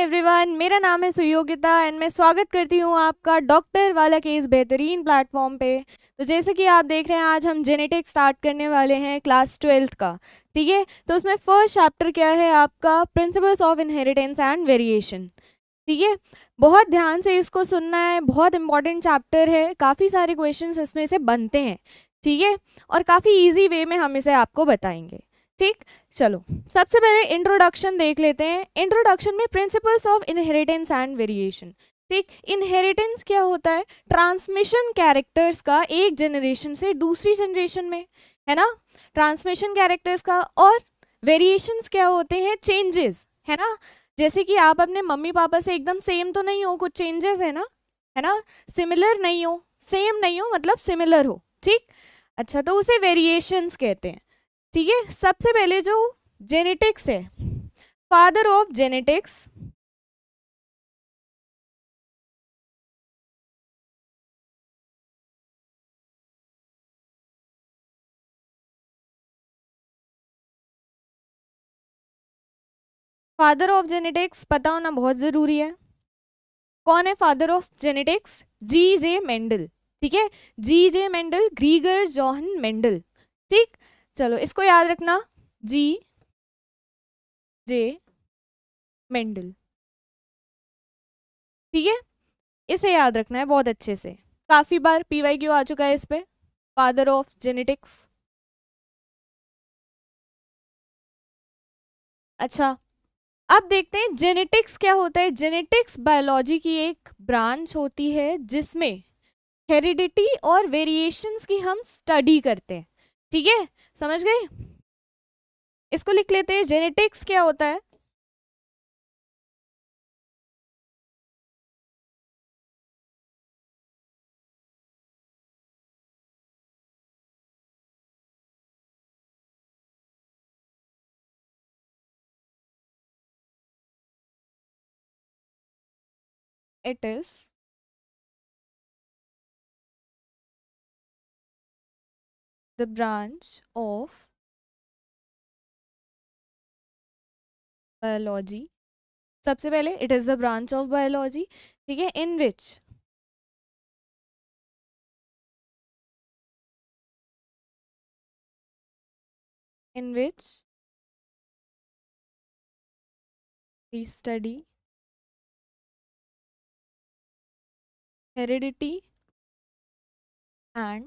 Everyone, मेरा नाम है सुयोगिता एंड मैं स्वागत करती हूँ आपका डॉक्टर वाला के इस बेहतरीन प्लेटफॉर्म पे। तो जैसे कि आप देख रहे हैं, आज हम जेनेटिक्स स्टार्ट करने वाले हैं क्लास 12th का। ठीक है, तो उसमें फर्स्ट चैप्टर क्या है आपका, principles of inheritance and variation. ठीक है, बहुत ध्यान से इसको सुनना है, बहुत इंपॉर्टेंट चैप्टर है, काफ़ी सारे क्वेश्चंस इसमें से बनते हैं। ठीक है, और काफ़ी ईजी वे में हम इसे आपको बताएंगे। ठीक, चलो सबसे पहले इंट्रोडक्शन देख लेते हैं। इंट्रोडक्शन में principles of inheritance and variation. ठीक, इनहेरिटेंस क्या होता है? ट्रांसमिशन कैरेक्टर्स का एक जनरेशन से दूसरी जनरेशन में, है ना, ट्रांसमिशन कैरेक्टर्स का। और वेरिएशंस क्या होते हैं? चेंजेस, है ना। जैसे कि आप अपने मम्मी पापा से एकदम सेम तो नहीं हो, कुछ चेंजेस है ना, सिमिलर नहीं हो, सेम नहीं हो, मतलब सिमिलर हो। ठीक, अच्छा, तो उसे वेरिएशंस कहते हैं। ठीक है, सबसे पहले जो जेनेटिक्स है, father of genetics father of genetics पता होना बहुत जरूरी है। कौन है father of genetics? G J Mendel. ठीक है, G J Mendel, Gregor Johann Mendel. ठीक, चलो इसको याद रखना, जी जे मेंडल। ठीक है, इसे याद रखना है बहुत अच्छे से, काफी बार पीवाईक्यू आ चुका है इस पे, फादर ऑफ जेनेटिक्स। अच्छा, अब देखते हैं जेनेटिक्स क्या होता है। जेनेटिक्स बायोलॉजी की एक ब्रांच होती है जिसमें हेरिडिटी और वेरिएशंस की हम स्टडी करते हैं। ठीक है, समझ गए? इसको लिख लेते हैं, जेनेटिक्स क्या होता है? It is the branch of biology. सबसे पहले it is the branch of biology, ठीक है, इन विच we study heredity and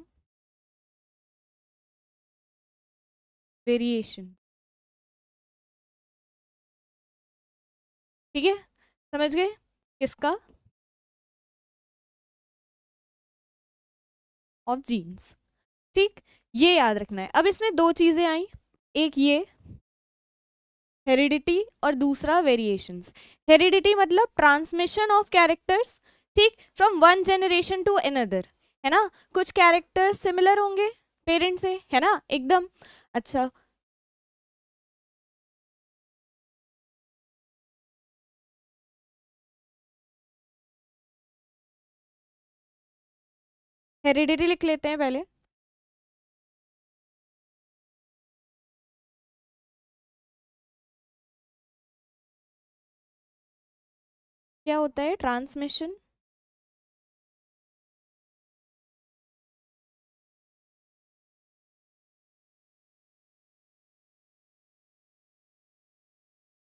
variation। ठीक है, समझ गए? किसका? Of genes. ठीक, ये याद रखना है। अब इसमें दो चीजें आई, एक ये हेरिडिटी और दूसरा वेरिएशंस। हेरिडिटी मतलब ट्रांसमिशन ऑफ कैरेक्टर्स, ठीक, from one generation to another, है ना। कुछ कैरेक्टर्स सिमिलर होंगे पेरेंट से, है ना, एकदम। अच्छा, हेरिडिटी लिख लेते हैं पहले। क्या होता है? Transmission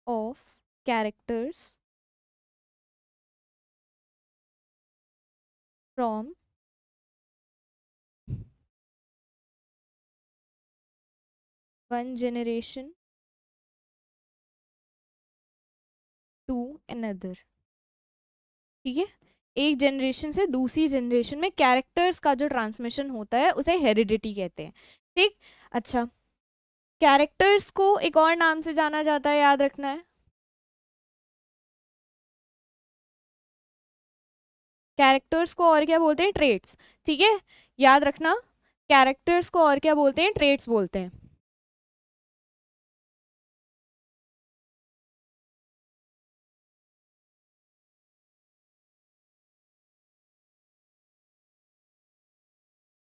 of characters from one generation to another. ठीक है, एक जनरेशन से दूसरी जनरेशन में कैरेक्टर्स का जो ट्रांसमिशन होता है उसे हेरिडिटी कहते हैं। ठीक, अच्छा, कैरेक्टर्स को एक और नाम से जाना जाता है, याद रखना है। कैरेक्टर्स को और क्या बोलते हैं? ट्रेट्स। ठीक है, याद रखना, कैरेक्टर्स को और क्या बोलते हैं? ट्रेट्स बोलते हैं।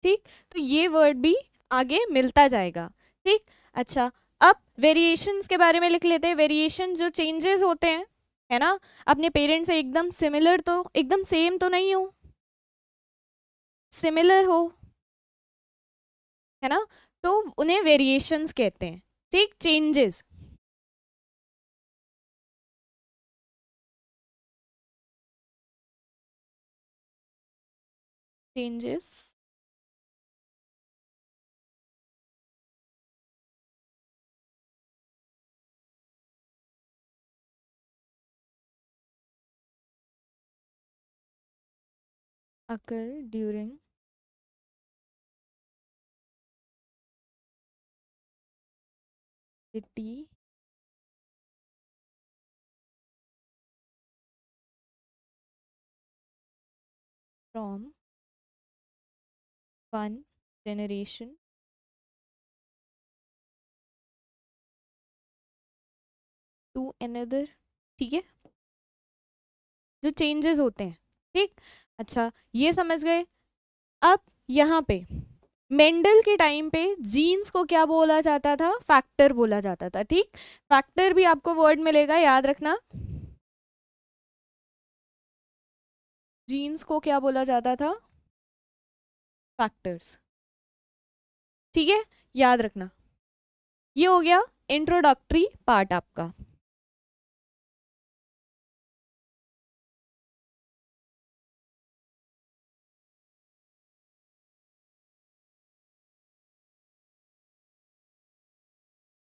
ठीक, तो ये वर्ड भी आगे मिलता जाएगा। ठीक, अच्छा, अब वेरिएशंस के बारे में लिख लेते हैं। वेरिएशन जो चेंजेस होते हैं, है ना, अपने पेरेंट्स से एकदम सिमिलर तो एकदम सेम तो नहीं हो, सिमिलर हो, है ना, तो उन्हें वेरिएशंस कहते हैं। ठीक, changes, changes occur during puberty from one generation to another। ठीक है, जो चेंजेस होते हैं। ठीक, अच्छा ये समझ गए। अब यहाँ पे मेंडल के टाइम पे जीन्स को क्या बोला जाता था, फैक्टर बोला जाता था। ठीक, फैक्टर भी आपको वर्ड मिलेगा, याद रखना। जीन्स को क्या बोला जाता था, फैक्टर्स। ठीक है, याद रखना। ये हो गया इंट्रोडक्टरी पार्ट आपका।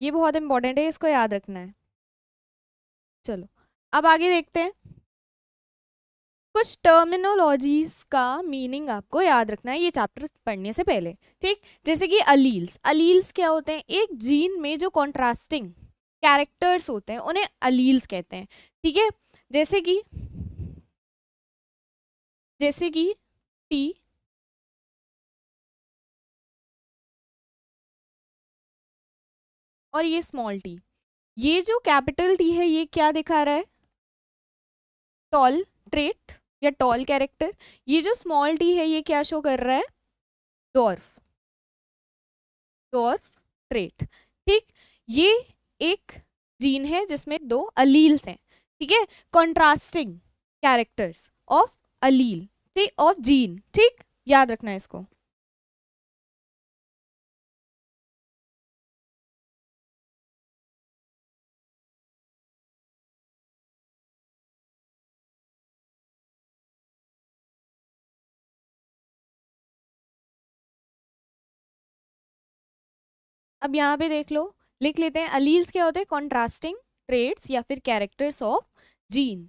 ये बहुत इंपॉर्टेंट है, इसको याद रखना है। चलो अब आगे देखते हैं। कुछ टर्मिनोलॉजीज का मीनिंग आपको याद रखना है ये चैप्टर पढ़ने से पहले। ठीक, जैसे कि अलील्स, अलील्स क्या होते हैं, एक जीन में जो कॉन्ट्रास्टिंग कैरेक्टर्स होते हैं उन्हें अलील्स कहते हैं। ठीक है, जैसे कि टी, और ये स्मॉल टी, ये जो कैपिटल टी है ये क्या दिखा रहा है, टॉल ट्रेट या टॉल कैरेक्टर। ये जो स्मॉल टी है ये क्या शो कर रहा है, डॉर्फ, डॉर्फ ट्रेट। ठीक, ये एक जीन है जिसमें दो अलील्स हैं। ठीक है, कॉन्ट्रास्टिंग कैरेक्टर्स ऑफ अलील, ठीक, ऑफ जीन। ठीक, याद रखना है इसको। अब यहाँ पे देख लो, लिख लेते हैं अलील्स क्या होते हैं, कॉन्ट्रास्टिंग ट्रेट्स या फिर कैरेक्टर्स ऑफ जीन।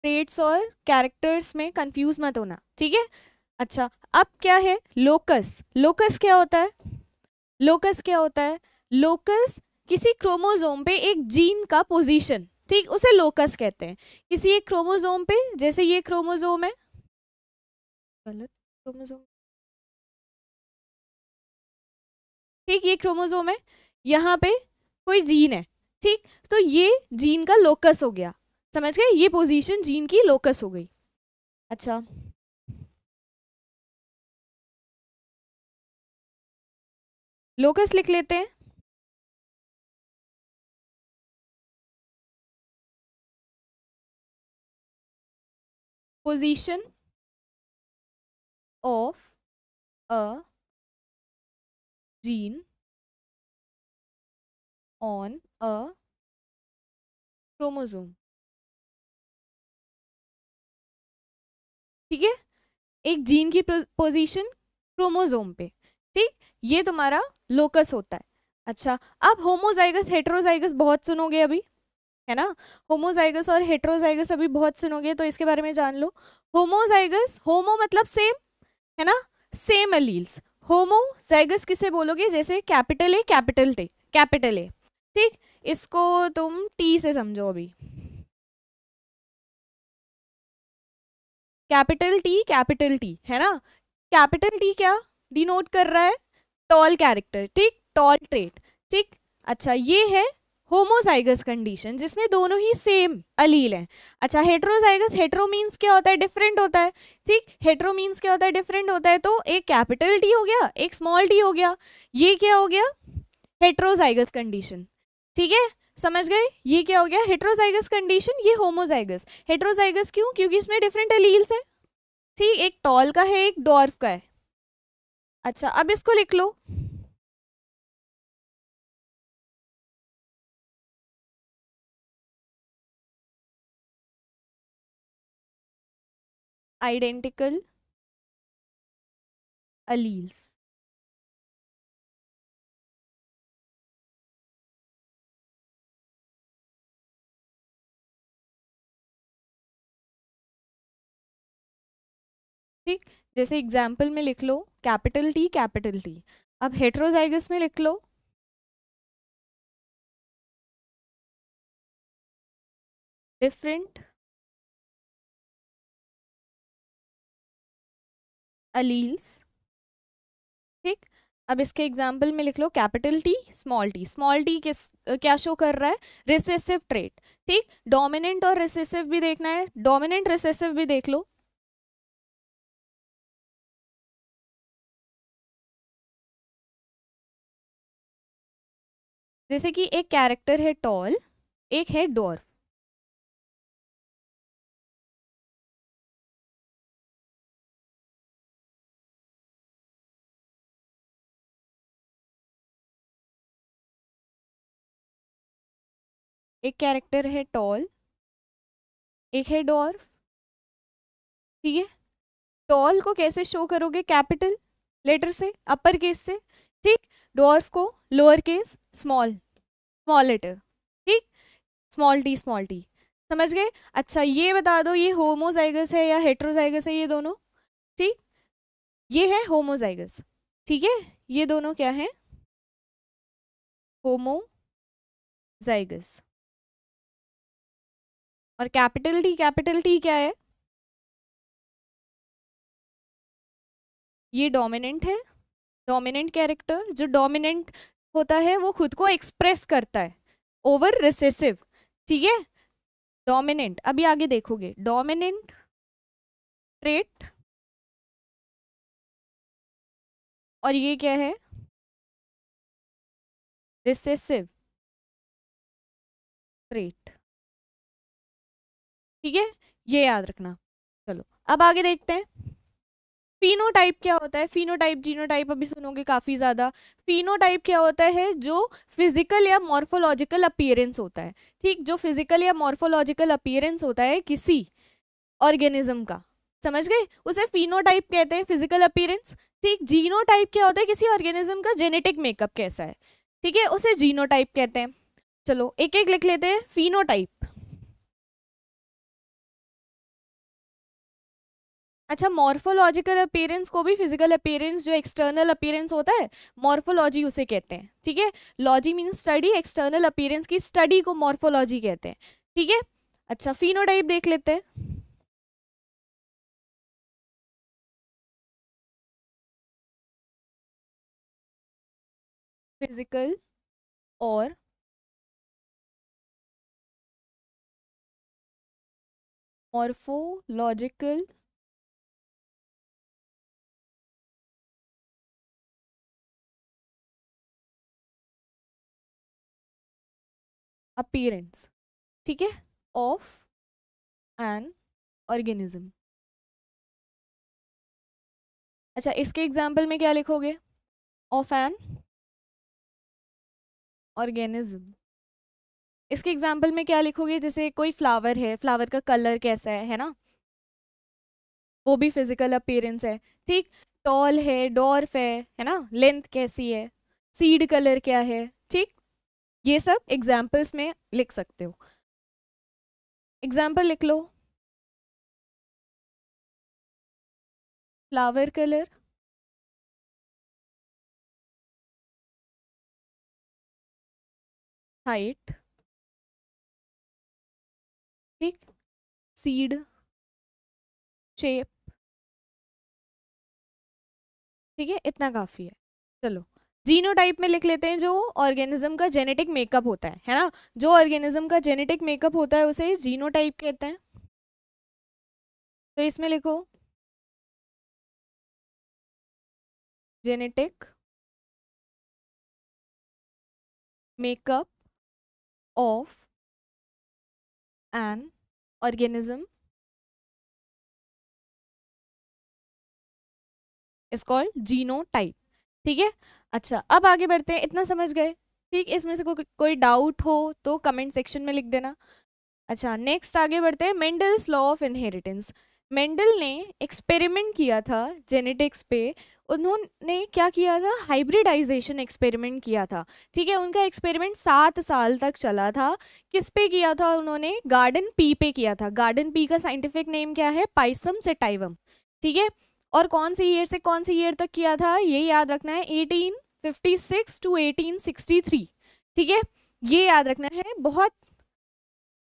ट्रेट्स और कैरेक्टर्स में कंफ्यूज मत होना। ठीक है, अच्छा अब क्या है, लोकस। लोकस क्या होता है, लोकस क्या होता है, लोकस किसी क्रोमोसोम पे एक जीन का पोजीशन, ठीक, उसे लोकस कहते हैं। किसी एक क्रोमोसोम पे, जैसे ये क्रोमोसोम है, गलत क्रोमोसोम, ठीक, ये क्रोमोसोम है, यहाँ पे कोई जीन है। ठीक, तो ये जीन का लोकस हो गया, समझ गए, ये पोजीशन जीन की लोकस हो गई। अच्छा लोकस लिख लेते हैं, position of a gene on a chromosome. ठीक है, एक जीन की पोजीशन क्रोमोसोम पे। ठीक, ये तुम्हारा लोकस होता है। अच्छा अब होमोजाइगस हेटेरोजाइगस बहुत सुनोगे अभी, है ना, होमोजाइगस और हेटेरोजाइगस अभी बहुत सुनोगे, तो इसके बारे में जान लो। होमोजाइगस, होमो मतलब सेम, है ना, सेम अलील्स। होमोजाइगस किसे बोलोगे, जैसे capital A capital T, capital A. ठीक, इसको तुम टी से समझो अभी, कैपिटल टी, है ना, कैपिटल टी क्या डिनोट कर रहा है, टॉल कैरेक्टर, ठीक, टॉल ट्रेट। ठीक, अच्छा ये है होमोजाइगस कंडीशन जिसमें दोनों ही सेम अलील हैं। अच्छा, हेट्रोजाइगस, हेट्रो मीन्स क्या होता है, डिफरेंट होता है। ठीक, हेट्रो मीन्स क्या होता है, डिफरेंट होता है। तो एक कैपिटल टी हो गया, एक स्मॉल टी हो गया, ये क्या हो गया, हेट्रोजाइगस कंडीशन। ठीक है, समझ गए, ये क्या हो गया, हेट्रोजाइगस कंडीशन, ये होमोजाइगस। हेट्रोजाइगस क्यों, क्योंकि इसमें डिफरेंट अलील्स है। ठीक, एक टॉल का है, एक डॉर्फ का है। अच्छा, अब इसको लिख लो, आइडेंटिकल अलील्स। ठीक, जैसे एग्जाम्पल में लिख लो कैपिटल टी कैपिटल टी। अब हेट्रोजाइगस में लिख लो डिफरेंट अलील्स। ठीक, अब इसके एग्जाम्पल में लिख लो capital T small T. Small T किस क्या शो कर रहा है, रिसेसिव ट्रेट। ठीक, डोमिनेंट और रिसेसिव भी देखना है, डोमिनेंट रिसेसिव भी देख लो। जैसे कि एक कैरेक्टर है टॉल, एक है डॉर्फ। एक कैरेक्टर है टॉल, एक है डॉर्फ। ठीक है, टॉल को कैसे शो करोगे, कैपिटल लेटर से, अपर केस से। ठीक, डॉर्फ को lower case small, small letter. ठीक, स्मॉल टी स्मॉल टी, समझ गए। अच्छा, ये बता दो ये होमोजाइगस है या हेट्रोजाइगस है, ये दोनों। ठीक, ये है होमोजाइगस। ठीक है, ये दोनों क्या है, होमोजाइगस। और कैपिटल टी क्या है, ये डोमिनेंट है। डोमिनेंट कैरेक्टर, जो डोमिनेंट होता है वो खुद को एक्सप्रेस करता है ओवर रिसेसिव। ठीक है, डोमिनेंट, अभी आगे देखोगे, डोमिनेंट ट्रेट। और ये क्या है, रिसेसिव ट्रेट। ठीक है, ये याद रखना। चलो, अब आगे देखते हैं फिनोटाइप क्या होता है। फिनोटाइप, जीनोटाइप अभी सुनोगे काफी ज्यादा। फिनोटाइप क्या होता है, जो फिजिकल या मॉर्फोलॉजिकल अपीयरेंस होता है। ठीक, जो फिजिकल या मॉर्फोलॉजिकल अपीयरेंस होता है किसी ऑर्गेनिज्म का, समझ गए, उसे फिनोटाइप कहते हैं, फिजिकल अपीयरेंस। ठीक, जीनोटाइप क्या होता है, किसी ऑर्गेनिज्म का जेनेटिक मेकअप कैसा है। ठीक है, उसे जीनोटाइप कहते हैं। चलो एक एक लिख लेते हैं, फिनोटाइप। अच्छा, मॉर्फोलॉजिकल अपीयरेंस को भी फिजिकल अपीयरेंस, जो एक्सटर्नल अपीयरेंस होता है, मॉर्फोलॉजी उसे कहते हैं। ठीक है, logy means study, external appearance की स्टडी को मॉर्फोलॉजी कहते हैं। ठीक है, अच्छा फिनोटाइप देख लेते हैं। फिजिकल और मॉर्फोलॉजिकल अपीयरेंस, ठीक है, ऑफ एन ऑर्गेनिज्म। अच्छा, इसके एग्जाम्पल में क्या लिखोगे, ऑफ एन ऑर्गेनिज्म। इसके एग्जाम्पल में क्या लिखोगे, जैसे कोई फ्लावर है, फ्लावर का कलर कैसा है ना, वो भी फिजिकल अपीयरेंस है। ठीक, टॉल है, डॉर्फ है ना, लेंथ कैसी है, सीड कलर क्या है। ठीक, ये सब एग्जाम्पल्स में लिख सकते हो। एग्जाम्पल लिख लो, फ्लावर कलर, हाइट, ठीक, सीड शेप। ठीक है, इतना काफी है। चलो, जीनोटाइप में लिख लेते हैं जो ऑर्गेनिज्म का जेनेटिक मेकअप होता है ना, जो ऑर्गेनिज्म का जेनेटिक मेकअप होता है उसे जीनोटाइप कहते हैं। तो इसमें लिखो genetic makeup of an organism is called genotype. ठीक है, अच्छा अब आगे बढ़ते हैं, इतना समझ गए? ठीक, इसमें से कोई डाउट हो तो कमेंट सेक्शन में लिख देना। अच्छा नेक्स्ट आगे बढ़ते हैं, Mendel's law of inheritance. Mendel ने एक्सपेरिमेंट किया था जेनेटिक्स पे। उन्होंने क्या किया था, हाइब्रिडाइजेशन एक्सपेरिमेंट किया था। ठीक है, उनका एक्सपेरिमेंट 7 साल तक चला था। किस पे किया था उन्होंने, गार्डन पी पे किया था। गार्डन पी का साइंटिफिक नेम क्या है, पाइसम सेटाइवम। ठीक है, और कौन सी ईयर से कौन सी ईयर तक किया था ये याद रखना है, 1856 टू 1863। ठीक है, ये याद रखना है, बहुत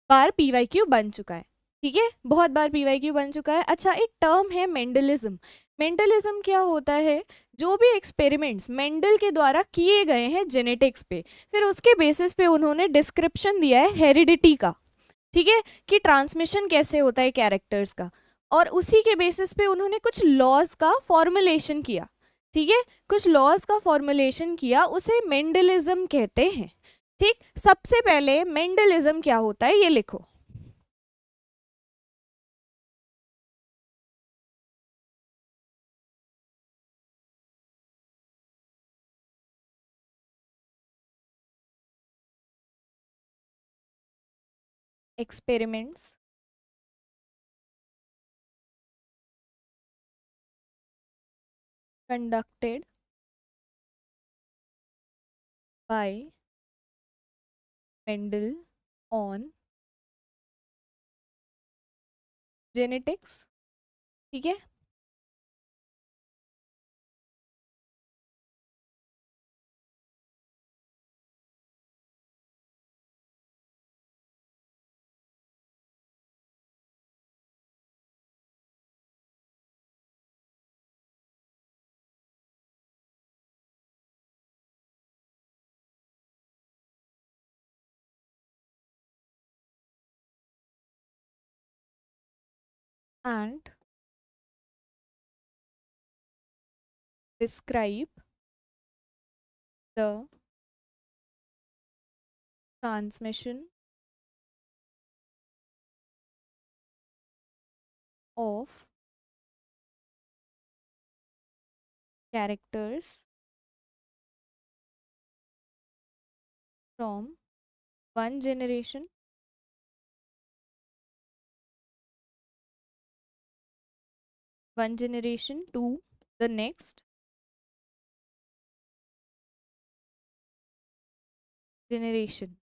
बार पीवाईक्यू बन चुका है। ठीक है, बहुत बार पीवाईक्यू बन चुका है। अच्छा एक टर्म है मेंडलिज्म। मेंडलिज्म क्या होता है, जो भी एक्सपेरिमेंट्स मेंडल के द्वारा किए गए हैं जेनेटिक्स पे, फिर उसके बेसिस पे उन्होंने डिस्क्रिप्शन दिया है हेरिडिटी का। ठीक है, कि ट्रांसमिशन कैसे होता है कैरेक्टर्स का, और उसी के बेसिस पे उन्होंने कुछ लॉज का फॉर्मुलेशन किया। ठीक है, कुछ लॉज का फॉर्मुलेशन किया, उसे मेंडलिज्म कहते हैं। ठीक, सबसे पहले मेंडलिज्म क्या होता है ये लिखो। Experiments conducted by Mendel on genetics। ठीक है, and describe the transmission of characters from one generation to the next generation,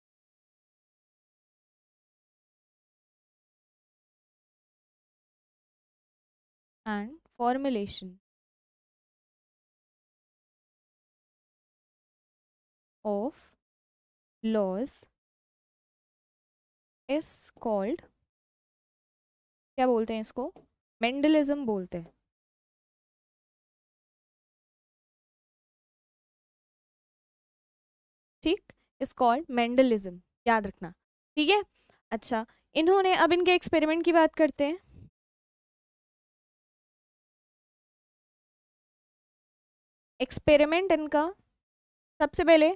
and formulation of laws is called, क्या बोलते हैं इसको, मेंडलिज्म बोलते हैं। ठीक, इज कॉल्ड मेंडलिज्म, याद रखना। ठीक है, अच्छा इन्होंने, अब इनके एक्सपेरिमेंट की बात करते हैं। एक्सपेरिमेंट इनका सबसे पहले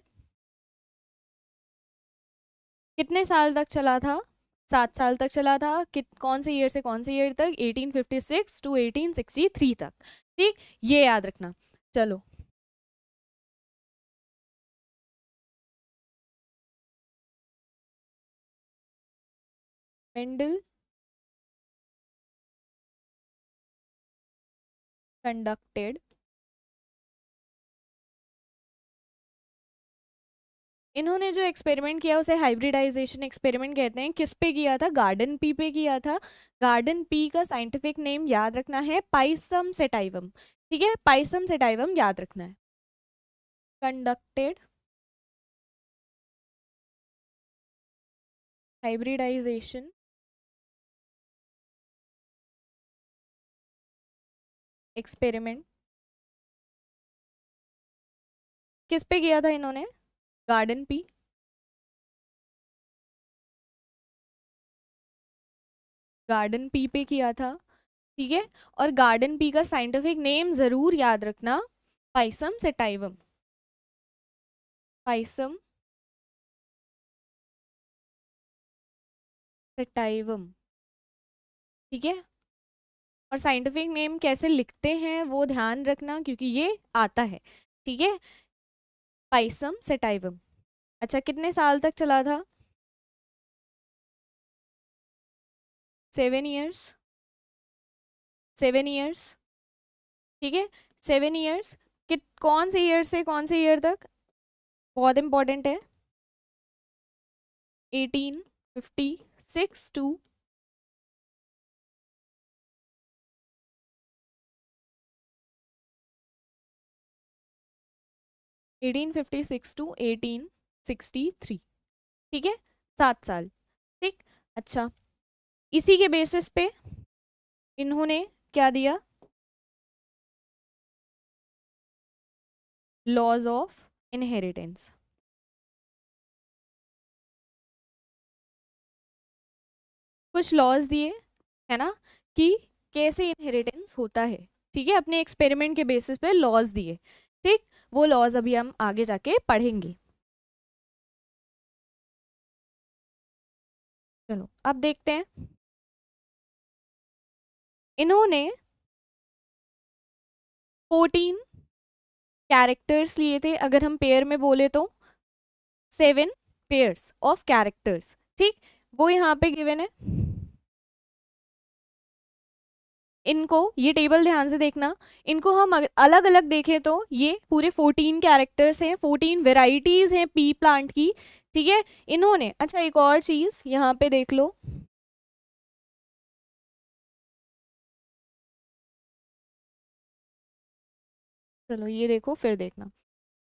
कितने साल तक चला था, 7 साल तक चला था। कौन से ईयर से कौन से ईयर तक, 1856 टू 1863 तक। ठीक, ये याद रखना। चलो मेंडल कंडक्टेड, इन्होंने जो एक्सपेरिमेंट किया उसे हाइब्रिडाइजेशन एक्सपेरिमेंट कहते हैं। किस पे किया था, गार्डन पी पे किया था। गार्डन पी का साइंटिफिक नेम याद रखना है, पाइसम सेटाइवम। ठीक है, पाइसम सेटाइवम याद रखना है। कंडक्टेड हाइब्रिडाइजेशन एक्सपेरिमेंट किस पे किया था इन्होंने? गार्डन पी, गार्डन पी पे किया था, ठीक है। और गार्डन पी का साइंटिफिक नेम जरूर याद रखना, पाइसम सेटाइवम, पाइसम सेटाइवम, ठीक है। और साइंटिफिक नेम कैसे लिखते हैं वो ध्यान रखना, क्योंकि ये आता है, ठीक है। Pisum sativum. अच्छा, कितने साल तक चला था? 7 ईयर्स, 7 ईयर्स, ठीक है। 7 ईयर्स, कित कौन से ईयर से कौन से ईयर तक? बहुत इंपॉर्टेंट है। 1856 टू 1856 टू 1863, ठीक है, 7 साल, ठीक। अच्छा, इसी के बेसिस पे इन्होंने क्या दिया? Laws of inheritance. कुछ लॉज दिए, है ना, कि कैसे इनहेरिटेंस होता है, ठीक है। अपने एक्सपेरिमेंट के बेसिस पे लॉज दिए, ठीक। वो लॉज अभी हम आगे जाके पढ़ेंगे। चलो अब देखते हैं। इन्होंने 14 कैरेक्टर्स लिए थे, अगर हम पेयर में बोले तो 7 पेयर्स ऑफ कैरेक्टर्स, ठीक। वो यहाँ पे गिवन है। इनको, ये टेबल ध्यान से देखना, इनको हम अलग अलग देखें तो ये पूरे 14 कैरेक्टर्स हैं, 14 वेराइटीज हैं पी प्लांट की, ठीक है। इन्होंने, अच्छा एक और चीज यहाँ पे देख लो, चलो ये देखो फिर देखना।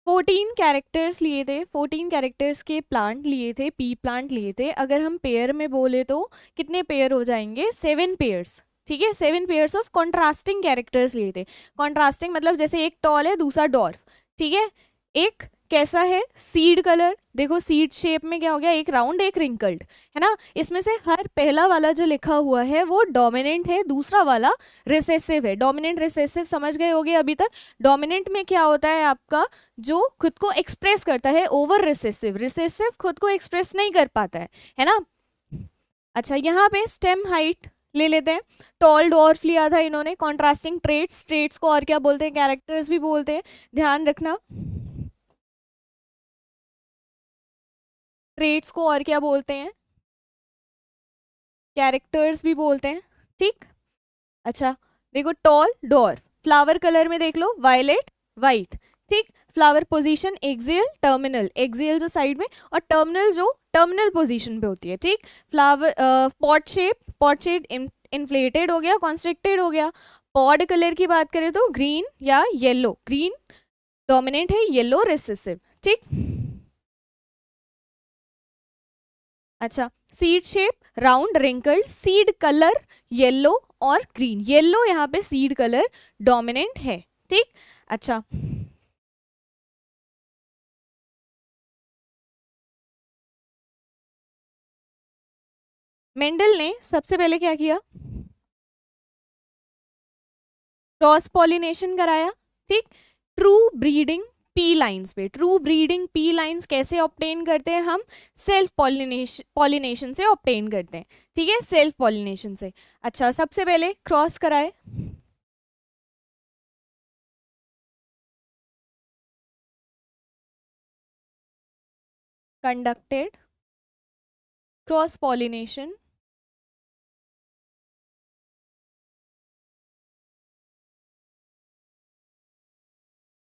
14 कैरेक्टर्स लिए थे, 14 कैरेक्टर्स के प्लांट लिए थे, पी प्लांट लिए थे। अगर हम पेयर में बोले तो कितने पेयर हो जाएंगे? 7 पेयर्स, ठीक है। 7 पेयर्स ऑफ कॉन्ट्रास्टिंग कैरेक्टर्स लिए थे। कॉन्ट्रास्टिंग मतलब जैसे एक टॉल है दूसरा डॉर्फ, ठीक है। एक कैसा है? सीड कलर, देखो सीड शेप में क्या हो गया, एक राउंड एक रिंकल्ड, है ना। इसमें से हर पहला वाला जो लिखा हुआ है वो डोमिनेंट है, दूसरा वाला रिसेसिव है। डोमिनेंट रिसेसिव समझ गए होगे अभी तक। डोमिनेंट में क्या होता है आपका, जो खुद को एक्सप्रेस करता है, ओवर रिसेसिव, रिसेसिव खुद को एक्सप्रेस नहीं कर पाता है ना। अच्छा, यहाँ पे स्टेम हाइट ले लेते हैं। टॉल डॉर्फ लिया था इन्होंने। कॉन्ट्रास्टिंग ट्रेट्स, ट्रेट्स को और क्या बोलते हैं? कैरेक्टर्स भी बोलते हैं, ध्यान रखना। ट्रेट्स को और क्या बोलते हैं? कैरेक्टर्स भी बोलते हैं, ठीक। अच्छा देखो, टॉल डॉर्फ, फ्लावर कलर में देख लो, वायलेट वाइट, ठीक। Flower position axial terminal, axial जो साइड में, और टर्मिनल जो टर्मिनल पोजीशन पे होती है, ठीक। फ्लावर पॉट शेप इन्फ्लेटेड हो गया, कॉन्स्ट्रिक्टेड हो गया। पॉड कलर की बात करें तो ग्रीन या येलो, ग्रीन डोमिनेंट है, येलो रिसेसिव, ठीक। अच्छा, seed shape round wrinkled, seed colour yellow और ग्रीन, येलो यहाँ पे सीड कलर डोमिनेंट है, ठीक। अच्छा, मेंडल ने सबसे पहले क्या किया? क्रॉस पॉलिनेशन कराया, ठीक। ट्रू ब्रीडिंग पी लाइंस पे, ट्रू ब्रीडिंग पी लाइंस कैसे ऑब्टेन करते हैं हम? सेल्फ पॉलिनेशन से ऑब्टेन करते हैं, ठीक है, सेल्फ पॉलिनेशन से। अच्छा, सबसे पहले क्रॉस कराए, conducted cross pollination,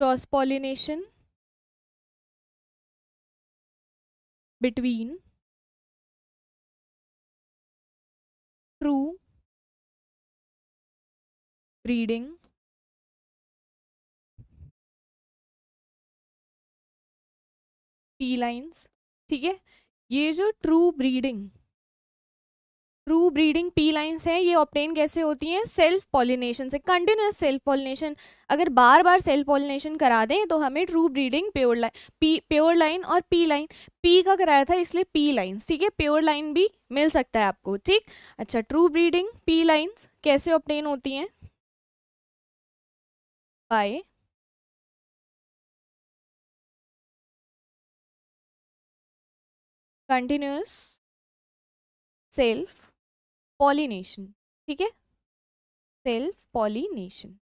cross pollination between true breeding felines, ठीक है। ये जो true breeding true breeding P lines हैं, ये ऑब्टेन कैसे होती हैं? सेल्फ पॉलिनेशन से, कंटिन्यूस सेल्फ पॉलिनेशन। अगर बार बार सेल्फ पॉलिनेशन करा दें तो हमें ट्रू ब्रीडिंग प्योर लाइन और पी लाइन, पी का कराया था इसलिए पी लाइन्स, ठीक है, प्योर लाइन भी मिल सकता है आपको, ठीक। अच्छा, ट्रू ब्रीडिंग पी लाइन्स कैसे ऑब्टेन होती हैं? बाय कंटिन्यूस सेल्फ पॉलिनेशन, ठीक है, सेल्फ पॉलिनेशन,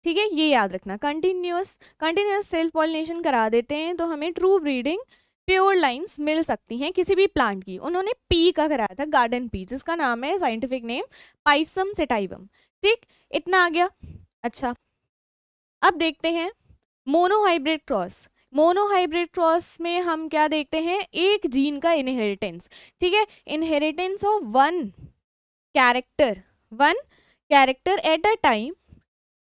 ठीक है, ये याद रखना। कंटिन्यूस कंटिन्यूस सेल्फ पॉलिनेशन करा देते हैं तो हमें ट्रू ब्रीडिंग प्योर लाइंस मिल सकती हैं किसी भी प्लांट की। उन्होंने पी का कराया था, गार्डन पी, जिसका नाम है साइंटिफिक नेम पाइसम सेटाइवम, ठीक, इतना आ गया। अच्छा, अब देखते हैं मोनोहाइब्रिड क्रॉस। मोनोहाइब्रिड क्रॉस में हम क्या देखते हैं? एक जीन का इनहेरिटेंस, ठीक है, inheritance of one character at a time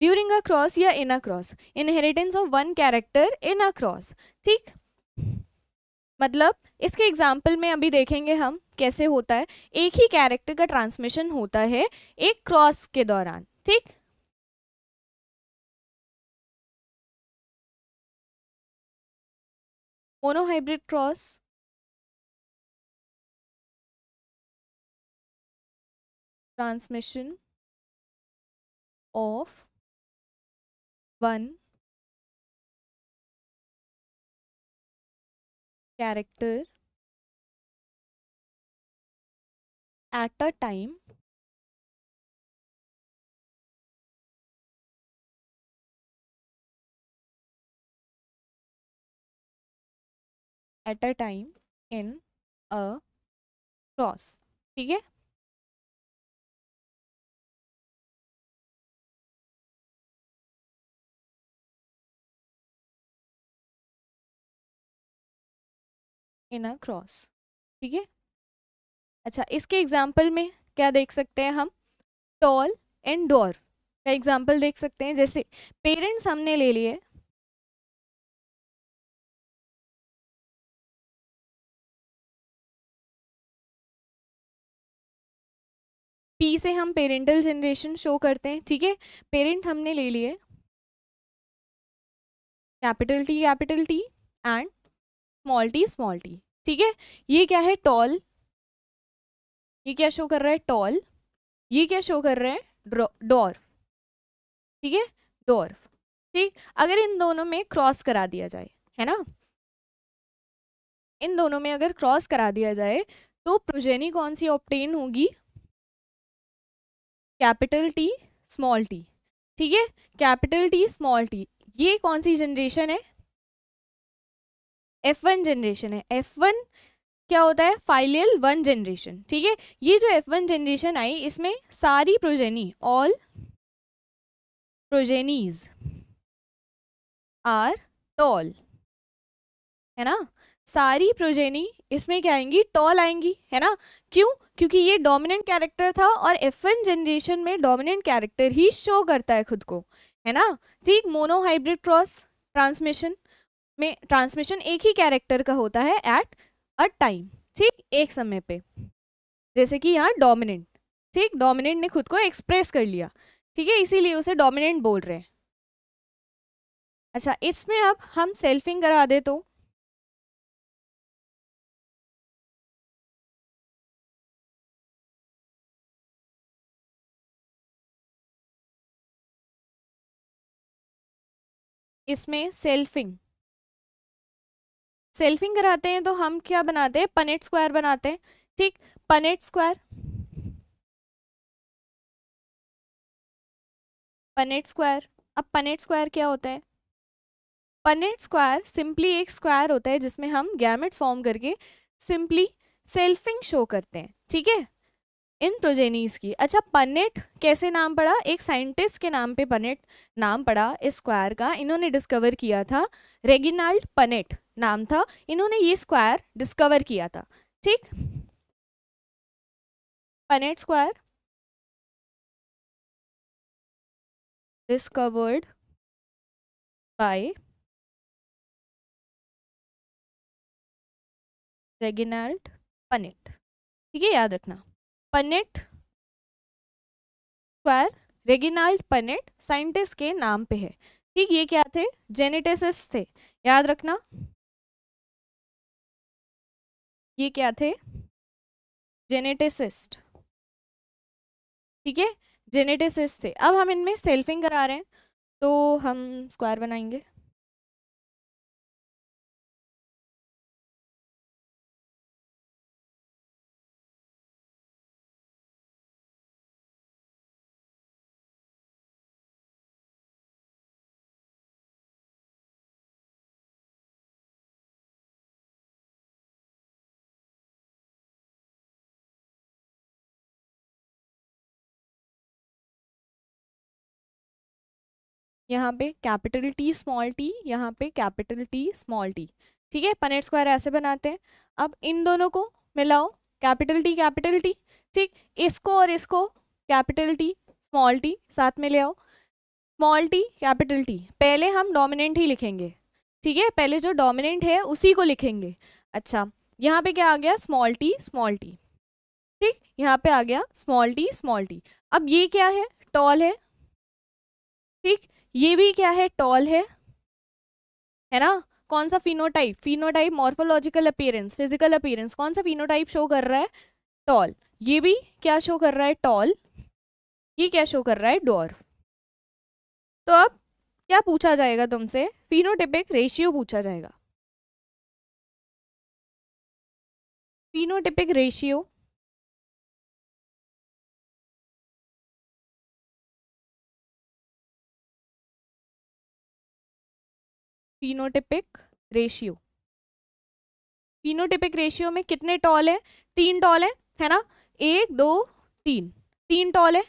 during a cross या in a cross, inheritance of one character in a cross, ठीक। मतलब इसके एग्जाम्पल में अभी देखेंगे हम कैसे होता है, एक ही कैरेक्टर का ट्रांसमिशन होता है एक क्रॉस के दौरान, ठीक। Monohybrid cross transmission of one character at a time in a cross, ठीक है। इन अ क्रॉस, ठीक है। अच्छा, इसके एग्जाम्पल में क्या देख सकते हैं हम? टॉल एंड डॉर्फ का एग्जाम्पल देख सकते हैं। जैसे पेरेंट्स हमने ले लिए, पी से हम पेरेंटल जनरेशन शो करते हैं, ठीक है। पेरेंट हमने ले लिए capital T and small T, ठीक है। ये क्या है? टॉल, ये क्या शो कर रहा है? टॉल, ये क्या शो कर रहे हैं? डॉर्फ, ठीक है, डॉर्फ, ठीक। अगर इन दोनों में क्रॉस करा दिया जाए, है ना, इन दोनों में अगर क्रॉस करा दिया जाए तो प्रोजेनी कौन सी ऑब्टेन होगी? कैपिटल टी स्मॉल टी, ठीक है, कैपिटल टी स्मॉल टी। ये कौन सी जनरेशन है? F1 जनरेशन है। F1 क्या होता है? फाइलियल वन जनरेशन, ठीक है। ये जो F1 जनरेशन आई इसमें सारी progeny, all progenies are tall, है ना, सारी प्रोजेनी इसमें क्या आएंगी? टॉल आएंगी, है ना। क्यों? क्योंकि ये डोमिनेंट कैरेक्टर था और F1 जनरेशन में डोमिनेंट कैरेक्टर ही शो करता है खुद को, है ना, ठीक। मोनोहाइब्रिड क्रॉस ट्रांसमिशन में ट्रांसमिशन एक ही कैरेक्टर का होता है एट अ टाइम, ठीक, एक समय पे। जैसे कि यहाँ डोमिनेंट, ठीक, डोमिनेंट ने खुद को एक्सप्रेस कर लिया, ठीक है, इसीलिए उसे डोमिनेंट बोल रहे हैं। अच्छा, इसमें अब हम सेल्फिंग करा दे तो इसमें सेल्फिंग सेल्फिंग कराते हैं तो हम क्या बनाते हैं? पनेट स्क्वायर बनाते हैं, ठीक। पनेट स्क्वायर, पनेट स्क्वायर, अब पनेट स्क्वायर क्या होता है? पनेट स्क्वायर सिंपली एक स्क्वायर होता है जिसमें हम गैमेट्स फॉर्म करके सिंपली सेल्फिंग शो करते हैं, ठीक है, इन प्रोजेनीज की। अच्छा, पनेट कैसे नाम पड़ा? एक साइंटिस्ट के नाम पे पनेट नाम पड़ा इस स्क्वायर का। इन्होंने डिस्कवर किया था, रेगिनाल्ड पनेट नाम था, इन्होंने ये स्क्वायर डिस्कवर किया था, ठीक। Punnett square discovered by Reginald Punnett, ठीक है, याद रखना। Punnett square Reginald Punnett scientist के नाम पे है, ठीक। ये क्या थे? जेनेटिसिस्ट थे, याद रखना। ये क्या थे? जेनेटिसिस्ट, ठीक है, जेनेटिसिस्ट थे। अब हम इनमें सेल्फिंग करा रहे हैं, तो हम स्क्वायर बनाएंगे। यहाँ पे कैपिटल टी स्मॉल टी, यहाँ पे कैपिटल टी स्मॉल टी, ठीक है। पनेट स्क्वायर ऐसे बनाते हैं। अब इन दोनों को मिलाओ, कैपिटल टी, ठीक। इसको और इसको कैपिटल टी स्मॉल टी साथ में ले आओ, स्मॉल टी कैपिटल टी। पहले हम डोमिनेंट ही लिखेंगे, ठीक है, पहले जो डोमिनेंट है उसी को लिखेंगे। अच्छा, यहाँ पे क्या आ गया? स्मॉल टी, ठीक, यहाँ पे आ गया स्मॉल टी। अब ये क्या है? टॉल है, ठीक। ये भी क्या है? टॉल है ना। कौन सा phenotype? Phenotype morphological appearance, physical appearance, कौन सा फिनोटाइप शो कर रहा है? टॉल। ये भी क्या शो कर रहा है? टॉल। ये क्या शो कर रहा है? डॉर्फ। तो अब क्या पूछा जाएगा तुमसे? फिनोटिपिक रेशियो पूछा जाएगा। Phenotypic ratio, phenotypic ratio, phenotypic ratio में कितने टॉल है? 3 टॉल है ना, 1 2 3, 3 टॉल है।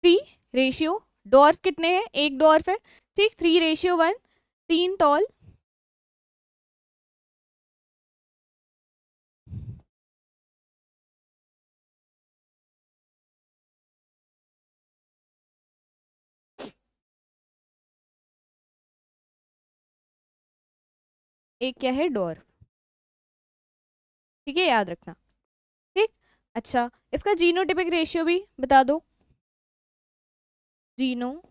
3 रेशियो, डॉर्फ कितने हैं? 1 डॉर्फ है, ठीक। 3:1, 3 टॉल। एक क्या है? डॉर्फ, ठीक है, याद रखना, ठीक। अच्छा, इसका जीनोटिपिक रेशियो भी बता दो। Genotypic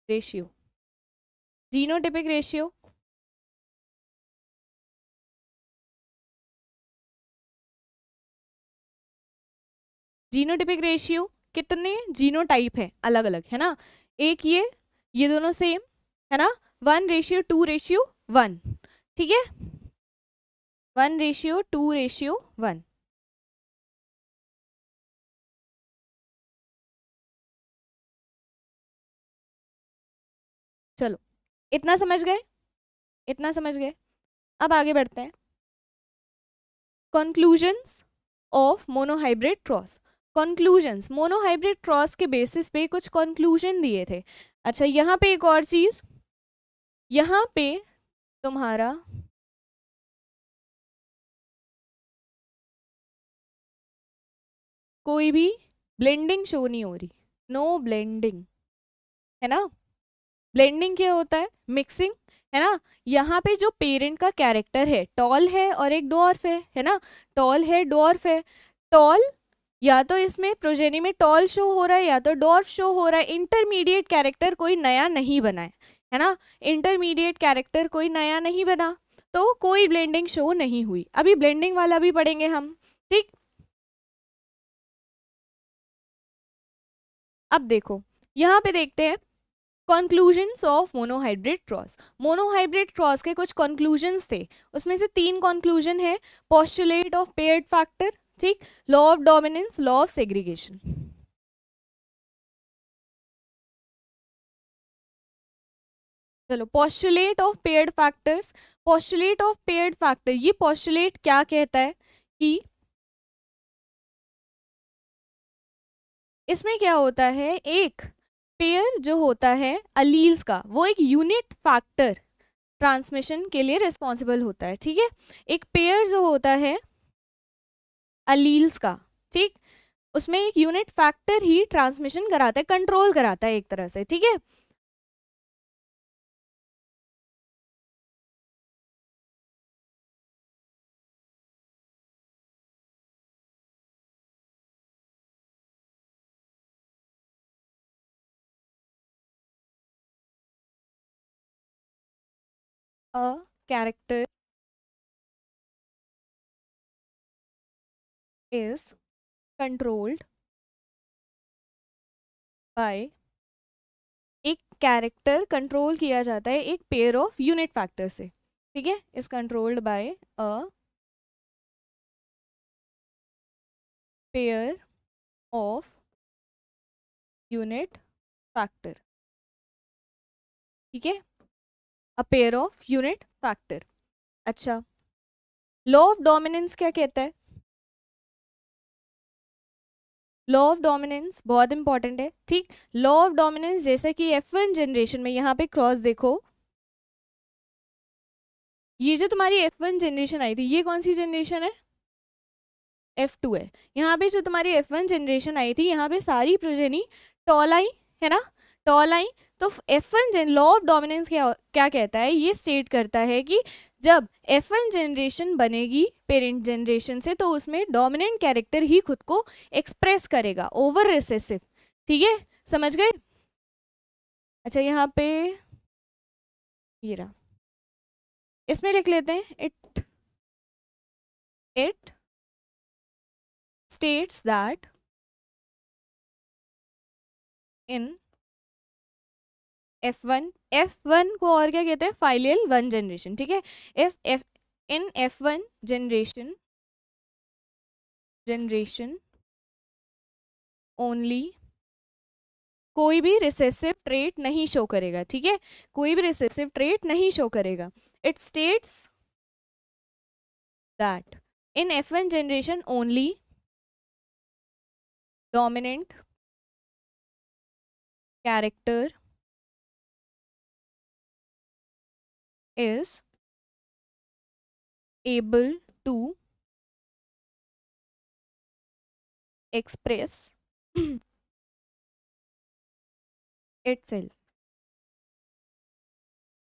ratio, genotypic ratio, genotypic ratio कितने जीनोटाइप है? अलग अलग, है ना। एक ये दोनों सेम है ना, 1:2:1, ठीक है, 1:2:1। चलो, इतना समझ गए, इतना समझ गए। अब आगे बढ़ते हैं। Conclusions of monohybrid cross, conclusions monohybrid cross के बेसिस पे कुछ कंक्लूजन दिए थे। अच्छा, यहाँ पे एक और चीज, यहाँ पे तुम्हारा कोई भी ब्लेंडिंग शो नहीं हो रही, नो ब्लेंडिंग, है ना। ब्लेंडिंग क्या होता है? मिक्सिंग, है ना। यहाँ पे जो पेरेंट का कैरेक्टर है, टॉल है और एक डॉर्फ है ना, टॉल है डॉर्फ है। टॉल, या तो इसमें प्रोजेनी में टॉल शो हो रहा है या तो डॉर्फ शो हो रहा है। इंटरमीडिएट कैरेक्टर कोई नया नहीं बना है ना, इंटरमीडिएट कैरेक्टर कोई नया नहीं बना, तो कोई ब्लेंडिंग शो नहीं हुई। अभी ब्लेंडिंग वाला भी पढ़ेंगे हम, ठीक। अब देखो, यहाँ पे देखते हैं conclusions of monohybrid cross. Monohybrid cross के कुछ कंक्लूजन्स थे, उसमें से 3 कंक्लूजन है। पोस्टुलेट ऑफ पेयर्ड फैक्टर, ठीक, law of dominance, law of segregation. चलो, postulate of paired factors, postulate of paired factor, ये पोस्टुलेट क्या कहता है कि इसमें क्या होता है, एक पेयर जो होता है अलील्स का, वो एक यूनिट फैक्टर ट्रांसमिशन के लिए रिस्पॉन्सिबल होता है, ठीक है। एक पेयर जो होता है अलील्स का, ठीक, उसमें एक यूनिट फैक्टर ही ट्रांसमिशन कराता है, कंट्रोल कराता है एक तरह से, ठीक है। a character is controlled by, एक कैरेक्टर कंट्रोल किया जाता है एक पेयर ऑफ यूनिट फैक्टर से, ठीक है, is controlled by a pair of unit factor, ठीक है, a pair of unit factor. अच्छा, लॉ ऑफ डोमिनेंस क्या कहता है? लॉ ऑफ डोमिनेंस बहुत इंपॉर्टेंट है, ठीक। लॉ ऑफ डोमिनेंस जैसे कि F1 जनरेशन में, यहाँ पे क्रॉस देखो, ये जो तुम्हारी F1 जनरेशन आई थी ये कौन सी जनरेशन है? F2 है। यहाँ पे जो तुम्हारी F1 जनरेशन आई थी यहाँ पे सारी प्रोजेनी टॉल आई है ना, टॉल आई। तो F1 लॉ ऑफ डोमिनेंस क्या कहता है? ये स्टेट करता है कि जब F1 जनरेशन बनेगी पेरेंट जनरेशन से तो उसमें डोमिनेंट कैरेक्टर ही खुद को एक्सप्रेस करेगा ओवर रिसेसिव, ठीक है, समझ गए? अच्छा, यहाँ पे ये रहा, इसमें लिख लेते हैं it states that in F1 को और क्या कहते हैं? फाइलियल वन जनरेशन, ठीक है। इन F1 जनरेशन ओनली कोई भी रिसेसिव ट्रेट नहीं शो करेगा, ठीक है, कोई भी रिसेसिव ट्रेट नहीं शो करेगा। It states that in F1 generation only dominant character is able to express itself,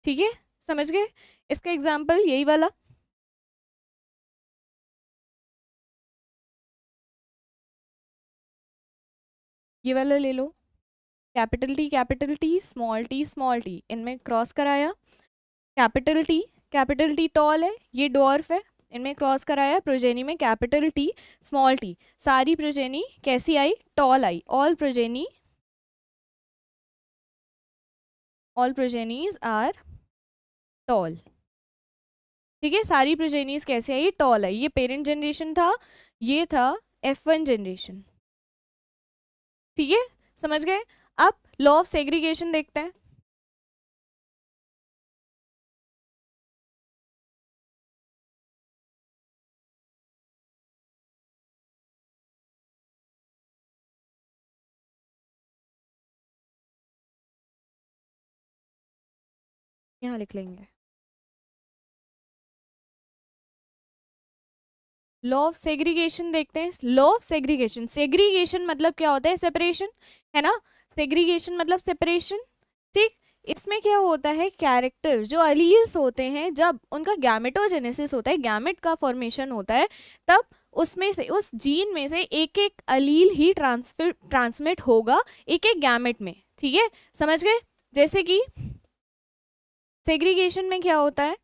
ठीक है, समझ गए? इसका एग्जाम्पल यही वाला, ये वाला ले लो, कैपिटल टी स्मॉल टी, इनमें क्रॉस कराया, कैपिटल टी टॉल है, ये डॉर्फ है, इनमें क्रॉस कराया, प्रोजेनी में कैपिटल टी स्मॉल टी, सारी प्रोजेनी कैसी आई? टॉल आई। ऑल प्रोजेनीज आर टॉल, ठीक है, सारी प्रोजेनीज कैसे आई? टॉल आई। ये पेरेंट जनरेशन था, ये था F1 जनरेशन, ठीक है, समझ गए? अब लॉ ऑफ सेग्रीगेशन देखते हैं। यहाँ लिख लेंगे लॉ ऑफ सेग्रीगेशन, देखते हैं। लॉ ऑफ सेग्रीगेशन, सेग्रीगेशन मतलब क्या होता है? सेपरेशन, है ना, सेग्रीगेशन मतलब सेपरेशन, ठीक। इसमें क्या होता है? कैरेक्टर जो अलील्स होते हैं जब उनका गैमेटोजेनेसिस होता है, गैमेट का फॉर्मेशन होता है, तब उसमें से उस जीन में से एक एक अलील ही ट्रांसमिट होगा एक एक गैमेट में, ठीक है, समझ गए? जैसे कि सेग्रीगेशन में क्या होता है?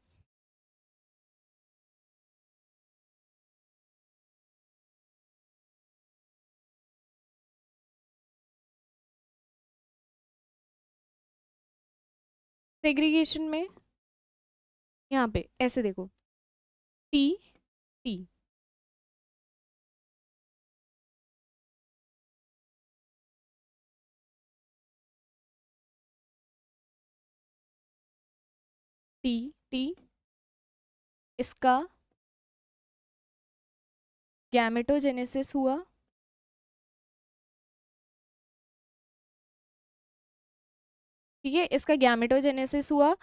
सेग्रीगेशन में यहाँ पे ऐसे देखो, टी टी, टी टी, इसका गैमेटोजेनेसिस हुआ, ठीक है, इसका गैमेटोजेनेसिस हुआ,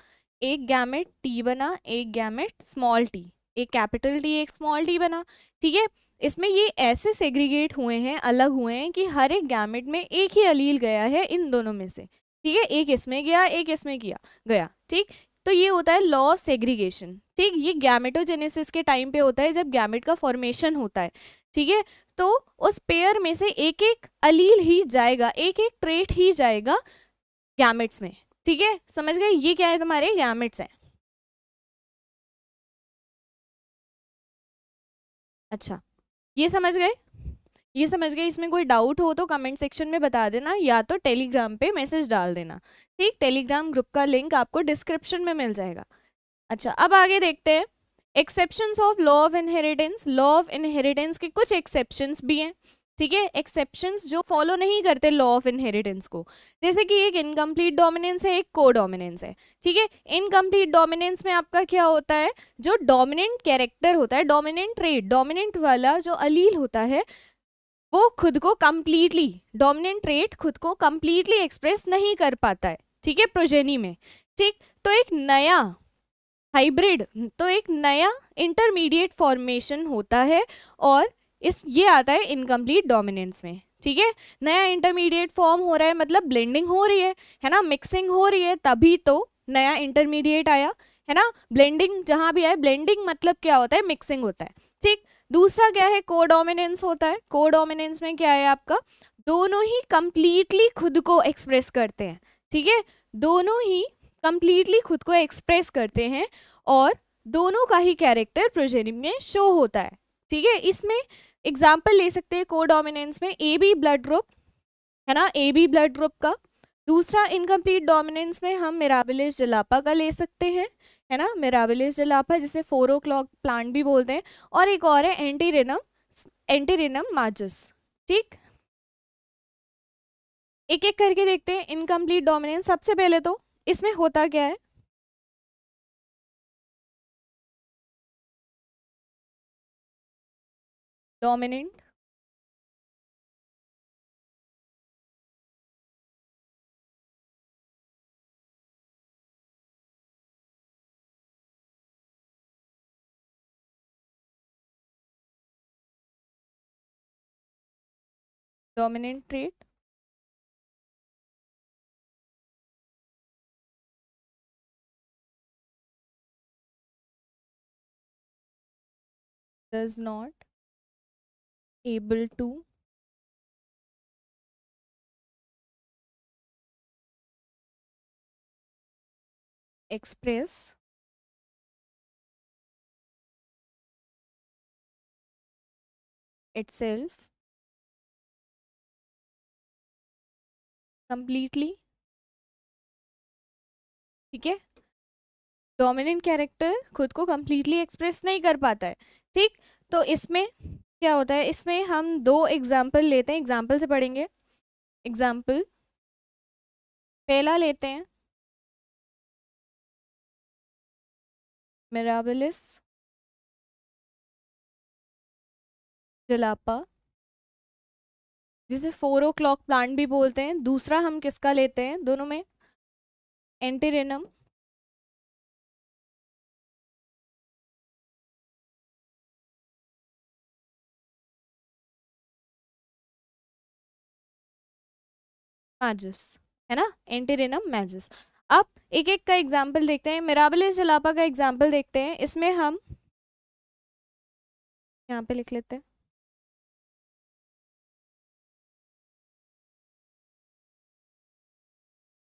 एक गैमेट टी बना, एक गैमेट स्मॉल टी, एक कैपिटल टी एक स्मॉल टी बना, ठीक है। इसमें ये ऐसे सेग्रीगेट हुए हैं, अलग हुए हैं कि हर एक गैमेट में एक ही अलील गया है इन दोनों में से, ठीक है, एक इसमें गया एक इसमें गया, ठीक। तो ये होता है लॉ ऑफ सेग्रीगेशन, ठीक। ये गैमेटोजेनेसिस के टाइम पे होता है जब गैमेट का फॉर्मेशन होता है, ठीक है। तो उस पेयर में से एक एक अलील ही जाएगा, एक एक ट्रेट ही जाएगा गैमेट्स में, ठीक है, समझ गए? ये क्या है? तुम्हारे गैमेट्स हैं, अच्छा, ये समझ गए? ये समझ गए? इसमें कोई डाउट हो तो कमेंट सेक्शन में बता देना, या तो टेलीग्राम पे मैसेज डाल देना, ठीक? टेलीग्राम ग्रुप का लिंक आपको डिस्क्रिप्शन में मिल जाएगा। अच्छा, अब आगे देखते हैं exceptions of law of inheritance. Law of inheritance के कुछ एक्सेप्शंस भी हैं, ठीक है? एक्सेप्शंस जो फॉलो नहीं करते लॉ ऑफ इनहेरिटेंस को, जैसे कि एक इनकम्प्लीट डोमिनेंस है, एक को डोमिनेंस है, ठीक है? इनकम्प्लीट डोमिनेंस में आपका क्या होता है, जो डोमिनेंट कैरेक्टर होता है, डोमिनेंट ट्रेट, डोमिनेंट वाला जो अलील होता है, वो खुद को कंप्लीटली, डोमिनेंट ट्रेट खुद को कंप्लीटली एक्सप्रेस नहीं कर पाता है, ठीक है, प्रोजेनी में, ठीक? तो एक नया हाइब्रिड, तो एक नया इंटरमीडिएट फॉर्मेशन होता है, और ये आता है इनकम्प्लीट डोमिनेंस में, ठीक है? नया इंटरमीडिएट फॉर्म हो रहा है, मतलब ब्लेंडिंग हो रही है ना, मिक्सिंग हो रही है, तभी तो नया इंटरमीडिएट आया, है ना? ब्लेंडिंग जहां भी आए, ब्लेंडिंग मतलब क्या होता है, मिक्सिंग होता है, ठीक? दूसरा क्या है, कोडोमिनेंस होता है। कोडोमिनेंस में क्या है आपका, दोनों ही कंप्लीटली खुद को एक्सप्रेस करते हैं, ठीक है? दोनों ही कंप्लीटली खुद को एक्सप्रेस करते हैं, और दोनों का ही कैरेक्टर प्रोजेनी में शो होता है, ठीक है? इसमें एग्जाम्पल ले सकते हैं कोडोमिनेंस में, ए बी ब्लड ग्रुप, है ना, ए बी ब्लड ग्रुप का। दूसरा इनकम्प्लीट डोमिनेंस में हम मिराबिलिस जलापा का ले सकते हैं, है ना, मिराबिलिस जलापा, जिसे 4 o'clock प्लांट भी बोलते हैं, और एक और है एंटीरिनम माजस, ठीक? एक एक करके देखते हैं इनकम्प्लीट डोमिनेंस। सबसे पहले तो इसमें होता क्या है, dominant dominant trait does not able to express itself completely, ठीक है? डोमिनेंट कैरेक्टर खुद को कंप्लीटली एक्सप्रेस नहीं कर पाता है, ठीक? तो इसमें क्या होता है, इसमें हम दो एग्जाम्पल लेते हैं, एग्जाम्पल से पढ़ेंगे। एग्जाम्पल पहला लेते हैं, मिराबिलिस जलापा, जिसे 4 o'clock प्लांट भी बोलते हैं। दूसरा हम किसका लेते हैं, दोनों में एंटीरिनम मैजस, है ना, एंटीरिनम मैजस। अब एक एक का एग्जाम्पल देखते हैं। मिराबिलिस जलापा का एग्जाम्पल देखते हैं। इसमें हम यहाँ पे लिख लेते हैं,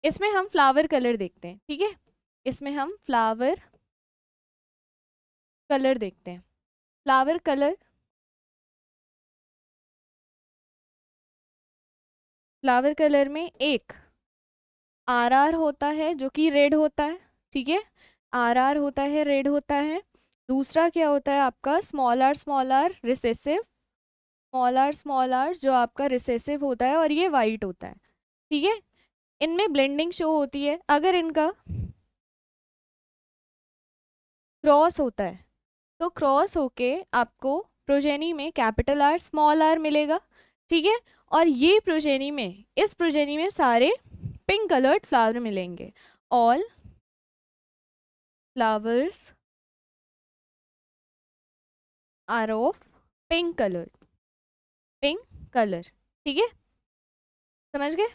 इसमें हम फ्लावर कलर देखते हैं, ठीक है? इसमें हम फ्लावर कलर देखते हैं। फ्लावर कलर, फ्लावर कलर में एक आर होता है जो कि रेड होता है, ठीक है? आर होता है, रेड होता है। दूसरा क्या होता है आपका, small R recessive, small R जो आपका रिसेसिव होता है, और ये वाइट होता है, ठीक है? इनमें ब्लेंडिंग शो होती है। अगर इनका क्रॉस होता है तो क्रॉस होके आपको प्रोजेनी में कैपिटल आर स्मॉल आर मिलेगा, ठीक है? और ये प्रोजेनी में, इस प्रोजेनी में सारे पिंक कलर्ड फ्लावर मिलेंगे। All flowers are of pink colour, pink colour, ठीक है? समझ गए?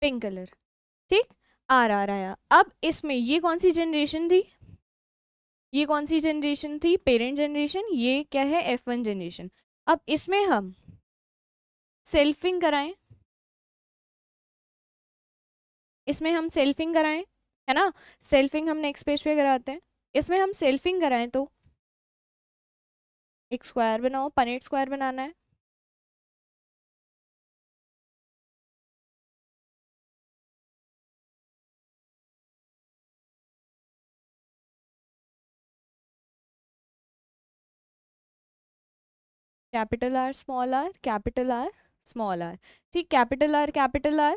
पिंक कलर, ठीक? आर आया। अब इसमें ये कौन सी जनरेशन थी, ये कौन सी जनरेशन थी, पेरेंट जनरेशन। ये क्या है, F1 जनरेशन। अब इसमें हम सेल्फिंग कराएं, इसमें हम सेल्फिंग कराएं, है ना। सेल्फिंग हम नेक्स्ट पेज पे कराते हैं। इसमें हम सेल्फिंग कराएं तो एक स्क्वायर बनाओ, पनेट स्क्वायर बनाना है। Capital R small R, capital R small R. ठीक, capital R capital R,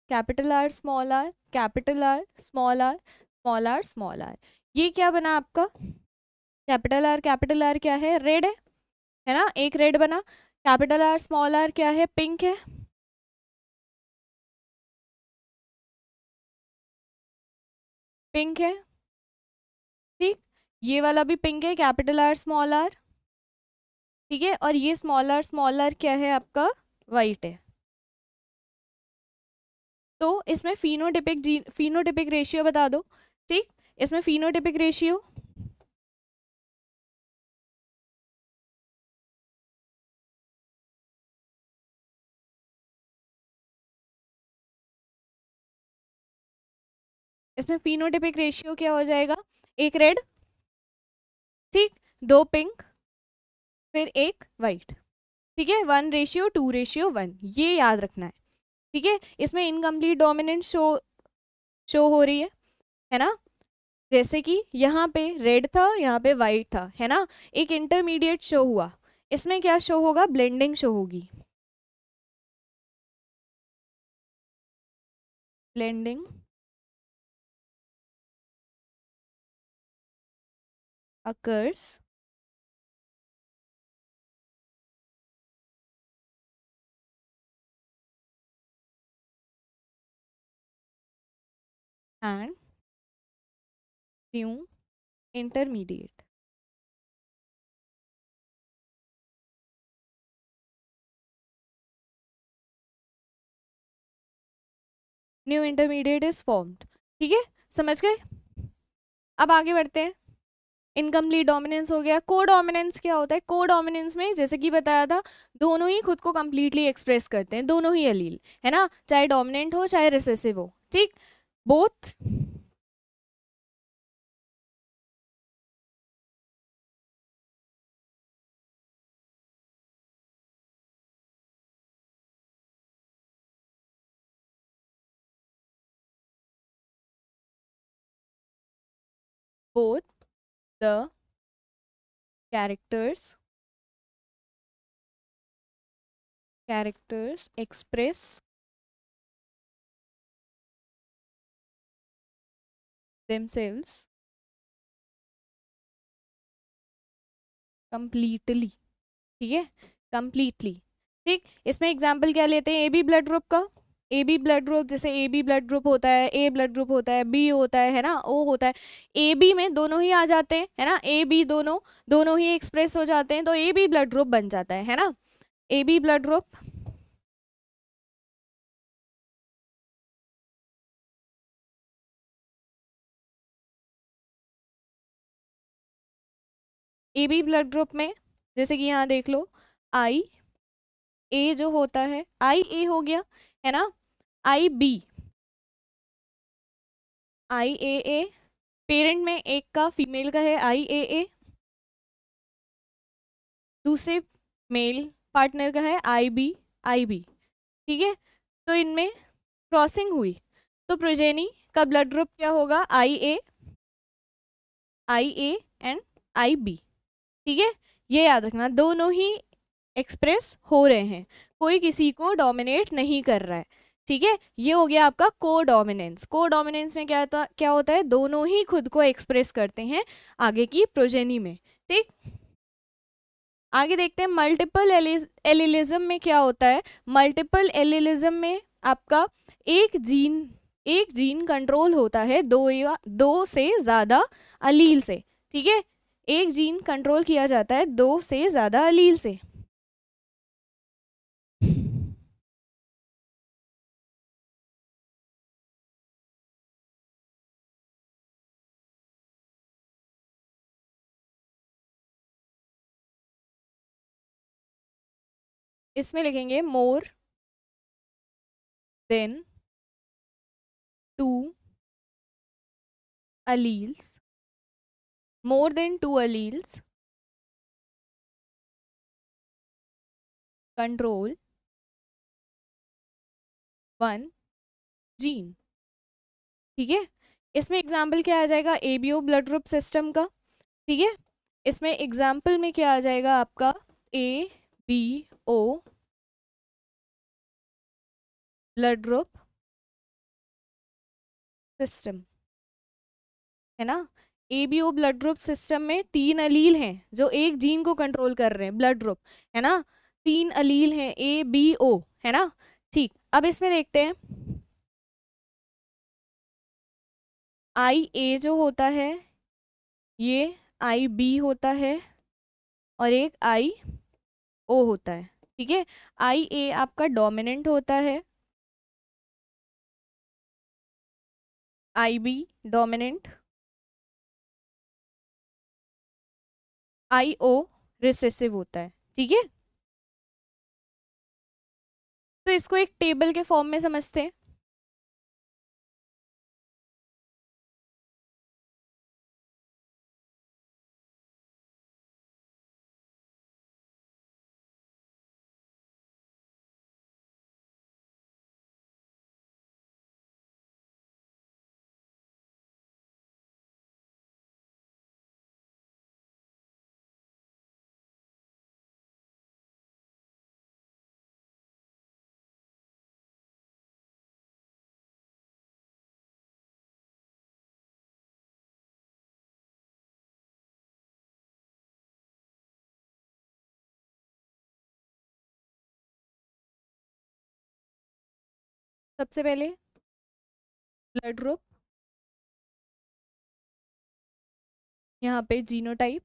capital R small R, capital R small R, small R small R. ये क्या बना आपका? कैपिटल आर क्या है? रेड है ना, एक रेड बना। कैपिटल आर स्मॉल आर क्या है? पिंक है। पिंक है। ठीक, ये वाला भी पिंक है, कैपिटल आर स्मॉल आर। ठीक है, और ये स्मॉल आर क्या है आपका? वाइट है। तो इसमें फिनोटिपिक रेशियो बता दो। ठीक, इसमें फिनोटिपिक रेशियो इसमें फिनोटिपिक रेशियो क्या हो जाएगा? एक रेड, ठीक, दो पिंक, फिर एक वाइट। ठीक है, 1:2:1, ये याद रखना है। ठीक है, इसमें इनकम्प्लीट डोमिनेंस शो हो रही है ना। जैसे कि यहाँ पे रेड था, यहाँ पे वाइट था, है ना। एक इंटरमीडिएट शो हुआ, इसमें क्या शो होगा? ब्लेंडिंग शो होगी। Blending occurs and new intermediate। New intermediate is formed. ठीक है, समझ गए। अब आगे बढ़ते हैं। इनकम्प्लीट डोमिनेंस हो गया। को डोमिनेंस क्या होता है? को डोमिनेंस में जैसे कि बताया था, दोनों ही खुद को कंप्लीटली एक्सप्रेस करते हैं, दोनों ही एलील, है ना, चाहे डोमिनेंट हो चाहे रिसेसिव हो। ठीक, both both the characters express themselves completely। ठीक है, completely। ठीक, इसमें एग्जाम्पल क्या लेते हैं? ए बी ब्लड ग्रुप का। ए बी ब्लड ग्रुप, जैसे ए बी ब्लड ग्रुप होता है, ए ब्लड ग्रुप होता है, बी होता है ना, ओ होता है। ए बी में दोनों ही आ जाते हैं, है ना, ए बी दोनों दोनों ही एक्सप्रेस हो जाते हैं, तो ए बी ब्लड ग्रुप बन जाता है ना। A B blood group, A B blood group में जैसे कि यहाँ देख लो, आई ए जो होता है, आई ए हो गया, है ना। आई बी, आई ए ए, पेरेंट में एक का फीमेल का है आई ए ए, दूसरे मेल पार्टनर का है आई बी, आई बी। ठीक है, तो इनमें क्रॉसिंग हुई, तो प्रोजेनी का ब्लड ग्रुप क्या होगा? आई ए एंड आई बी। ठीक है, ये याद रखना, दोनों ही एक्सप्रेस हो रहे हैं, कोई किसी को डोमिनेट नहीं कर रहा है। ठीक है, ये हो गया आपका को डोमिनेंस। को डोमिनेंस में क्या होता है? दोनों ही खुद को एक्सप्रेस करते हैं आगे की प्रोजेनी में। ठीक, आगे देखते हैं मल्टीपल एलिलिज्म में क्या होता है। मल्टीपल एलिलिज्म में आपका एक जीन कंट्रोल होता है दो से ज्यादा अलील से। ठीक है, एक जीन कंट्रोल किया जाता है दो से ज्यादा अलील से। इसमें लिखेंगे more than 2 alleles, more than 2 alleles control one gene। ठीक है, इसमें एग्जाम्पल क्या आ जाएगा, एबीओ ब्लड ग्रुप सिस्टम का। ठीक है, इसमें एग्जाम्पल में क्या आ जाएगा आपका, ABO ब्लड ग्रुप सिस्टम, है ना। ABO ब्लड ग्रुप सिस्टम में 3 अलील हैं जो एक जीन को कंट्रोल कर रहे हैं, ब्लड ग्रुप, है ना। 3 अलील हैं ABO, है ना। ठीक, अब इसमें देखते हैं IA जो होता है ये IB होता है और एक IO होता है। ठीक है, IA आपका डोमिनेंट होता है, IB डोमिनेंट, IO रिसेसिव होता है। ठीक है, तो इसको एक टेबल के फॉर्म में समझते हैं। सबसे पहले ब्लड ग्रुप, यहाँ पे जीनोटाइप।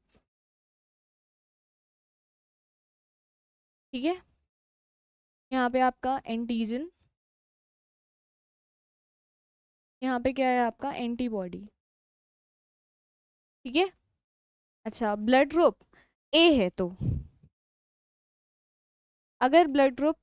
ठीक है, यहाँ पे आपका एंटीजन, यहाँ पे क्या है आपका एंटीबॉडी। ठीक है, अच्छा ब्लड ग्रुप ए है तो अगर ब्लड ग्रुप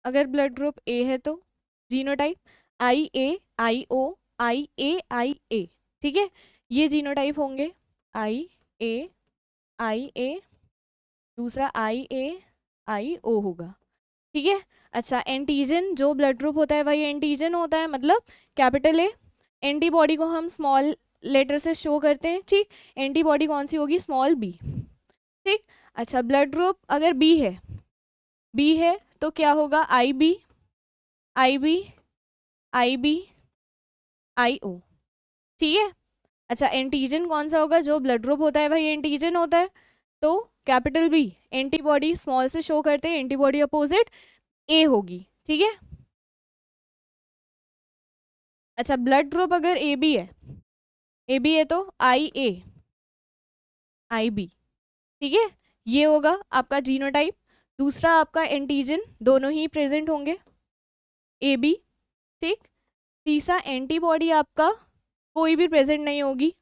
अगर ब्लड ग्रुप ए है तो genotype IA IO IA IA। ठीक है, ये जीनोटाइप होंगे IA दूसरा IO होगा। ठीक है, अच्छा एंटीजन जो ब्लड ग्रुप होता है वही एंटीजन होता है, मतलब कैपिटल A। एंटीबॉडी को हम स्मॉल लेटर से शो करते हैं। ठीक, एंटीबॉडी कौन सी होगी, स्मॉल B। ठीक, अच्छा ब्लड ग्रुप अगर B है तो क्या होगा, IB IO। ठीक है, अच्छा एंटीजन कौन सा होगा, जो ब्लड ग्रुप होता है वही एंटीजन होता है, तो कैपिटल B। एंटीबॉडी स्मॉल से शो करते हैं, एंटीबॉडी अपोजिट A होगी। ठीक है, अच्छा ब्लड ग्रुप अगर AB है तो IA IB। ठीक है, ये होगा आपका जीनोटाइप। दूसरा आपका एंटीजन दोनों ही प्रेजेंट होंगे AB। ठीक, तीसरा एंटीबॉडी आपका कोई भी प्रेजेंट नहीं होगी।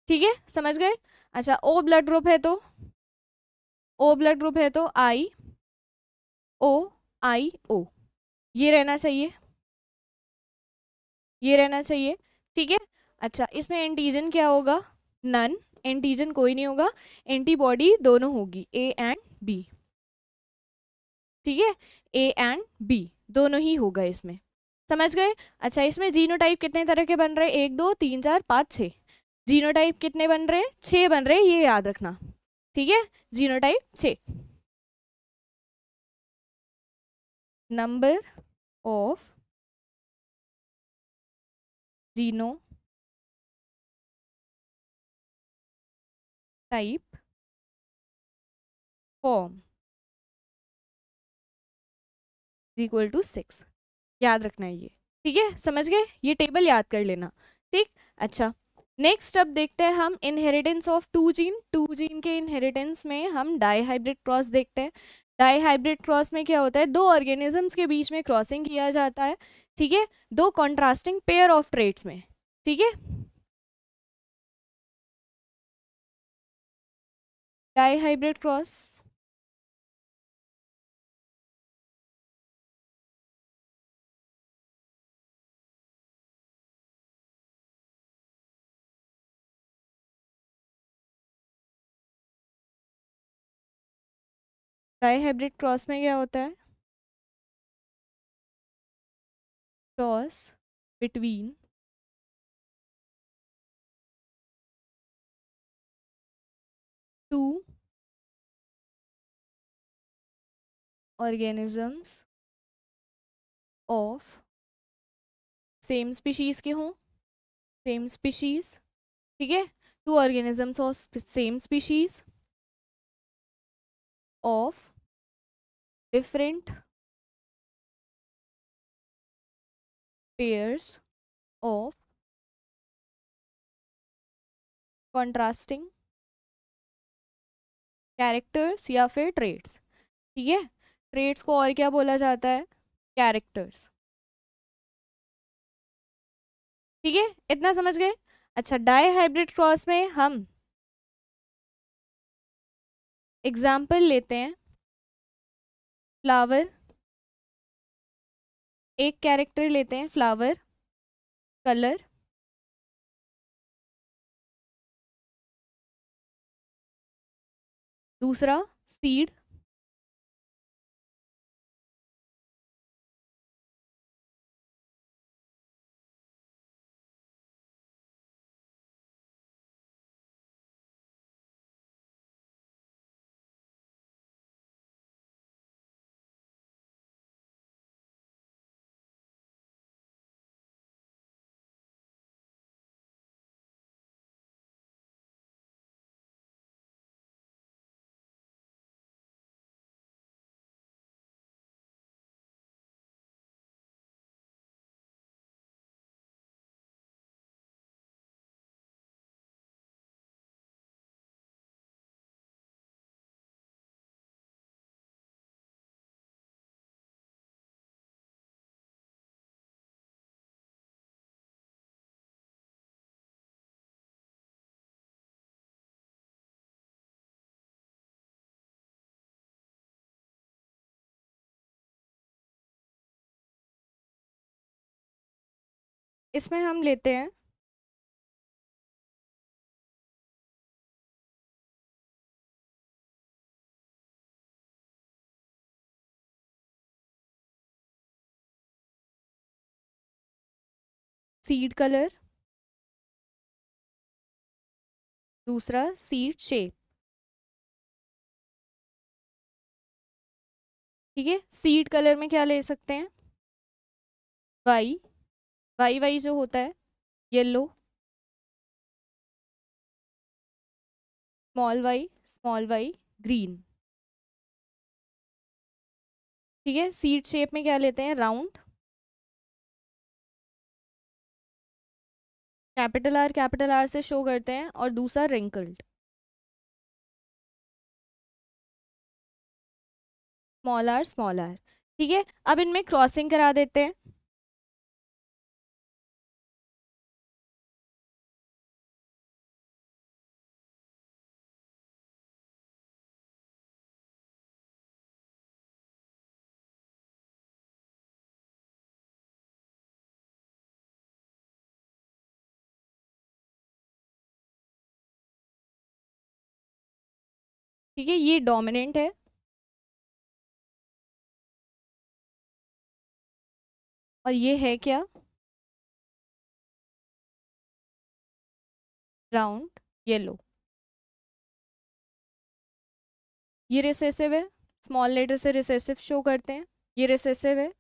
ठीक है, समझ गए। अच्छा O ब्लड ग्रुप है तो IO ये रहना चाहिए, ये रहना चाहिए। ठीक है, अच्छा इसमें एंटीजन क्या होगा, नन, एंटीजन कोई नहीं होगा, एंटीबॉडी दोनों होगी A एंड B। ठीक है, A एंड B दोनों ही होगा इसमें, समझ गए। अच्छा इसमें जीनोटाइप कितने तरह के बन रहे हैं, 1 2 3 4 5 6। जीनोटाइप कितने बन रहे हैं, 6 बन रहे हैं, ये याद रखना। ठीक है, genotype 6। Number of genotype form equal to 6, याद रखना है ये। ठीक है, समझ गए, ये टेबल याद कर लेना। ठीक, अच्छा नेक्स्ट अब देखते हैं हम इनहेरिटेंस ऑफ 2 जीन। 2 जीन के इनहेरिटेंस में हम डाईहाइब्रिड क्रॉस देखते हैं। डाई हाइब्रिड क्रॉस में क्या होता है, दो ऑर्गेनिजम्स के बीच में क्रॉसिंग किया जाता है, ठीक है, दो कॉन्ट्रास्टिंग पेयर ऑफ ट्रेट्स में, ठीक है। Dihybrid cross, dihybrid cross में क्या होता है, cross between two organisms of same species के हों, सेम स्पीशीज, ठीक है, two organisms of same species of different pairs of contrasting characters या फिर ट्रेट्स, ठीक है। ट्रेट्स को और क्या बोला जाता है, कैरेक्टर्स, ठीक है, इतना समझ गए। अच्छा, डाई हाइब्रिड क्रॉस में हम एग्जाम्पल लेते हैं, फ्लावर, एक कैरेक्टर लेते हैं फ्लावर, कलर, दूसरा सीड, इसमें हम लेते हैं सीड कलर, दूसरा सीड शेप, ठीक है। सीड कलर में क्या ले सकते हैं, वाई, वाई वाई जो होता है येलो, स्मॉल वाई ग्रीन, ठीक है। सीड शेप में क्या लेते हैं, राउंड, कैपिटल आर से शो करते हैं, और दूसरा रिंकल्ड, स्मॉल आर, ठीक है। अब इनमें क्रॉसिंग करा देते हैं, ठीक है, ये डोमिनेंट है, और ये है क्या, राउंड येलो, ये रिसेसिव है, स्मॉल लेटर से रिसेसिव शो करते हैं, ये रिसेसिव है,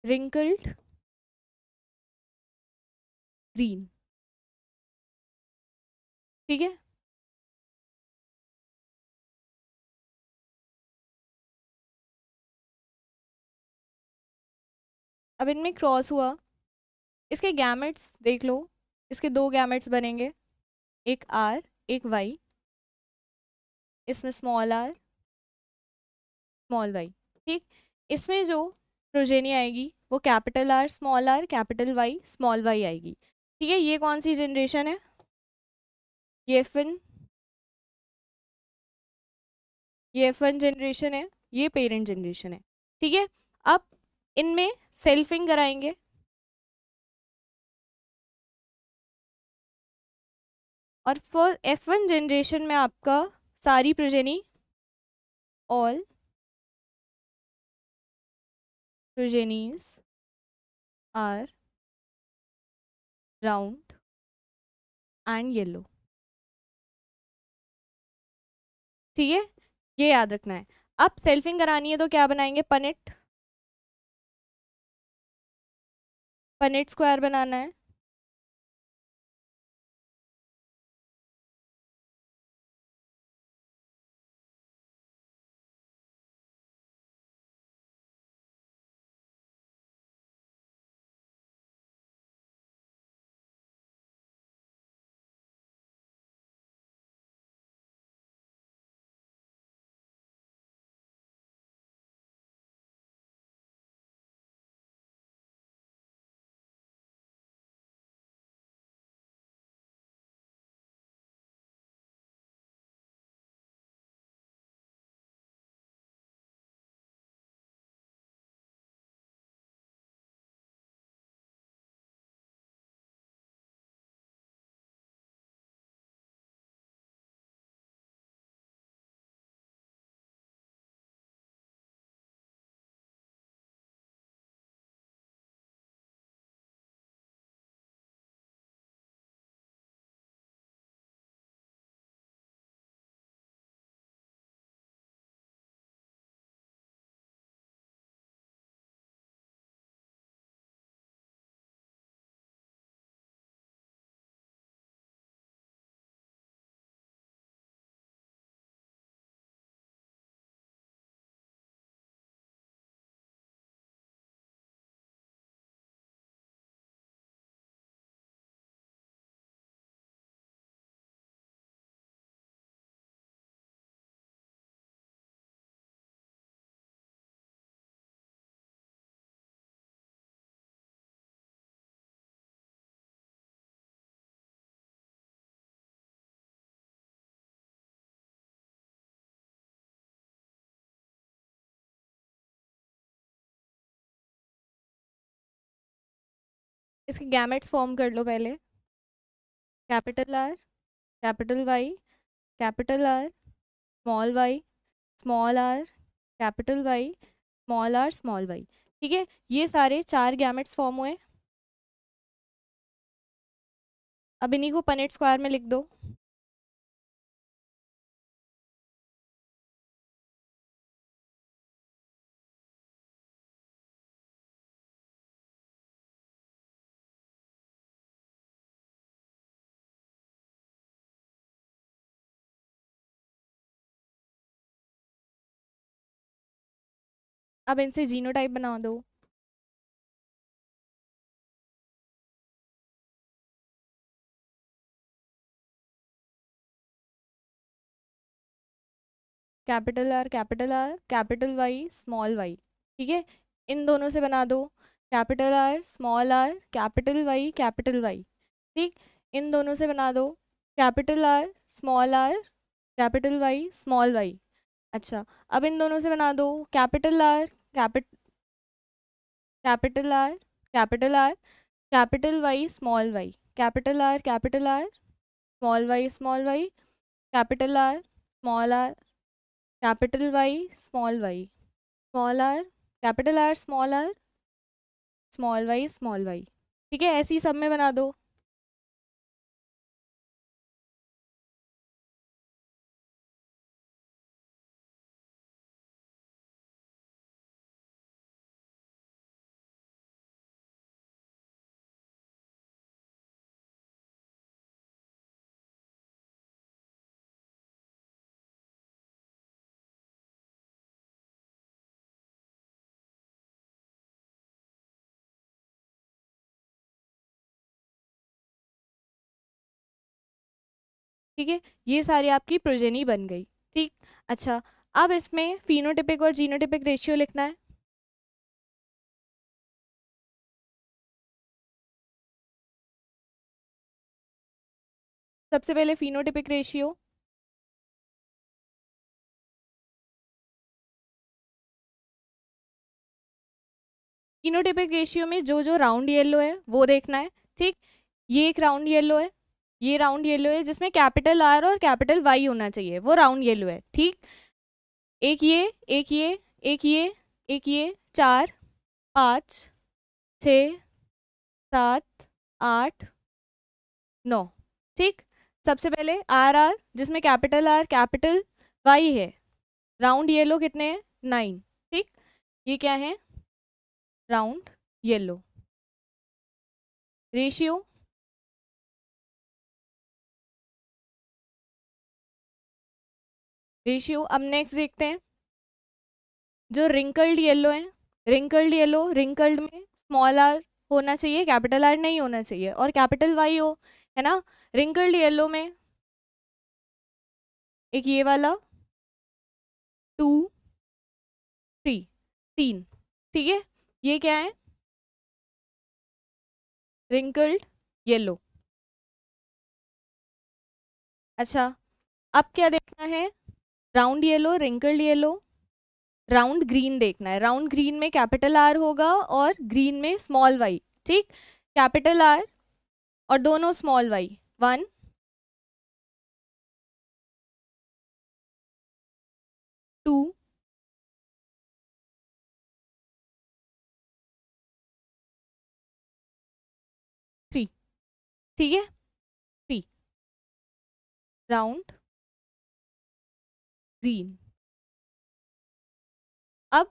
रिंकल्ड ग्रीन, ठीक है। अब इनमें क्रॉस हुआ, इसके गैमेट्स देख लो, इसके दो गैमेट्स बनेंगे, एक आर एक वाई, इसमें स्मॉल आर स्मॉल वाई। ठीक, इसमें जो प्रोजेनी आएगी वो capital R capital Y small Y आएगी। ठीक है, ये कौन सी जनरेशन है? ये फिन ये F1 जनरेशन है, ये पेरेंट जनरेशन है। ठीक है, अब इनमें सेल्फिंग कराएंगे। और फॉर F1 जनरेशन में आपका सारी progeny all progenies are round and yellow. ठीक है, ये याद रखना है। अब सेल्फिंग करानी है तो क्या बनाएंगे? पनेट स्क्वायर बनाना है। इसके गैमेट्स फॉर्म कर लो पहले। Capital R capital Y capital R small R capital Y small Y. ठीक है, ये सारे 4 गैमेट्स फॉर्म हुए। अब इन्हीं को पनेट स्क्वायर में लिख दो। अब इनसे जीनोटाइप बना दो। Capital Y small Y. ठीक है, इन दोनों से बना दो कैपिटल आर कैपिटल वाई। ठीक, इन दोनों से बना दो capital R capital Y small Y. अच्छा, अब इन दोनों से बना दो capital R capital capital R capital R capital Y capital R small Y capital Y small R capital R small Y. ठीक है, ऐसे ही सब में बना दो। ठीक है, ये सारी आपकी प्रोजेनी बन गई। ठीक। अच्छा, अब इसमें फिनोटिपिक और जीनोटिपिक रेशियो लिखना है। सबसे पहले फिनोटिपिक रेशियो, फिनोटिपिक रेशियो में जो जो राउंड येलो है वो देखना है। ठीक, ये एक राउंड येलो है, ये राउंड येलो है जिसमें कैपिटल आर और कैपिटल वाई होना चाहिए, वो राउंड येलो है। ठीक, एक ये, एक ये, एक ये, एक ये, 4 5 6 7 8 9। ठीक, सबसे पहले आर आर जिसमें कैपिटल आर कैपिटल वाई है, राउंड येलो कितने हैं? 9। ठीक, ये क्या है? Round yellow. रेशियो, रेशियो अब नेक्स्ट देखते हैं जो रिंकल्ड येलो है। रिंकल्ड येलो, रिंकल्ड में स्मॉल आर होना चाहिए, कैपिटल आर नहीं होना चाहिए, और कैपिटल वाई हो, है ना। रिंकल्ड येलो में एक ये वाला 2 3 3। ठीक है, ये क्या है? Wrinkled yellow. अच्छा, अब क्या देखना है? Round yellow, wrinkled yellow, round green देखना है। राउंड ग्रीन में कैपिटल आर होगा और ग्रीन में स्मॉल वाई। ठीक, कैपिटल आर और दोनों स्मॉल वाई, 1 2 3। ठीक है, 3 राउंड ग्रीन। अब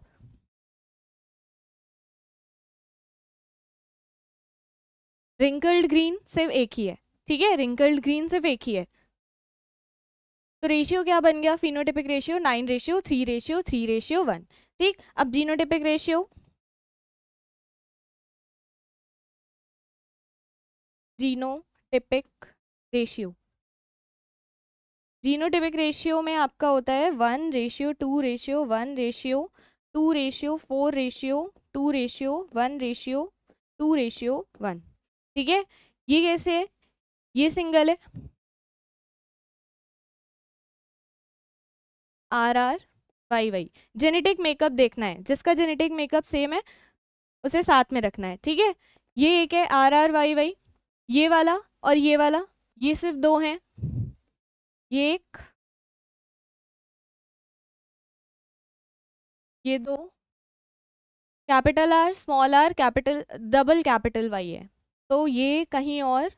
रिंकल्ड ग्रीन सिर्फ एक ही है। ठीक है, रिंकल्ड ग्रीन सिर्फ एक ही है। तो रेशियो क्या बन गया? Phenotypic ratio 9:3:3:1। ठीक, अब genotypic ratio, genotypic ratio, genotypic ratio में आपका होता है 1:2:1:2:4:2:4:1:1। ठीक है, ये कैसे है? ये सिंगल है, R R Y Y. Genetic makeup देखना है, जिसका जेनेटिक मेकअप सेम है उसे साथ में रखना है। ठीक है, ये एक है आर आर वाई वाई, ये वाला और ये वाला, ये सिर्फ 2 हैं। ये एक, ये 2, capital R small R capital double capital Y है, तो ये कहीं और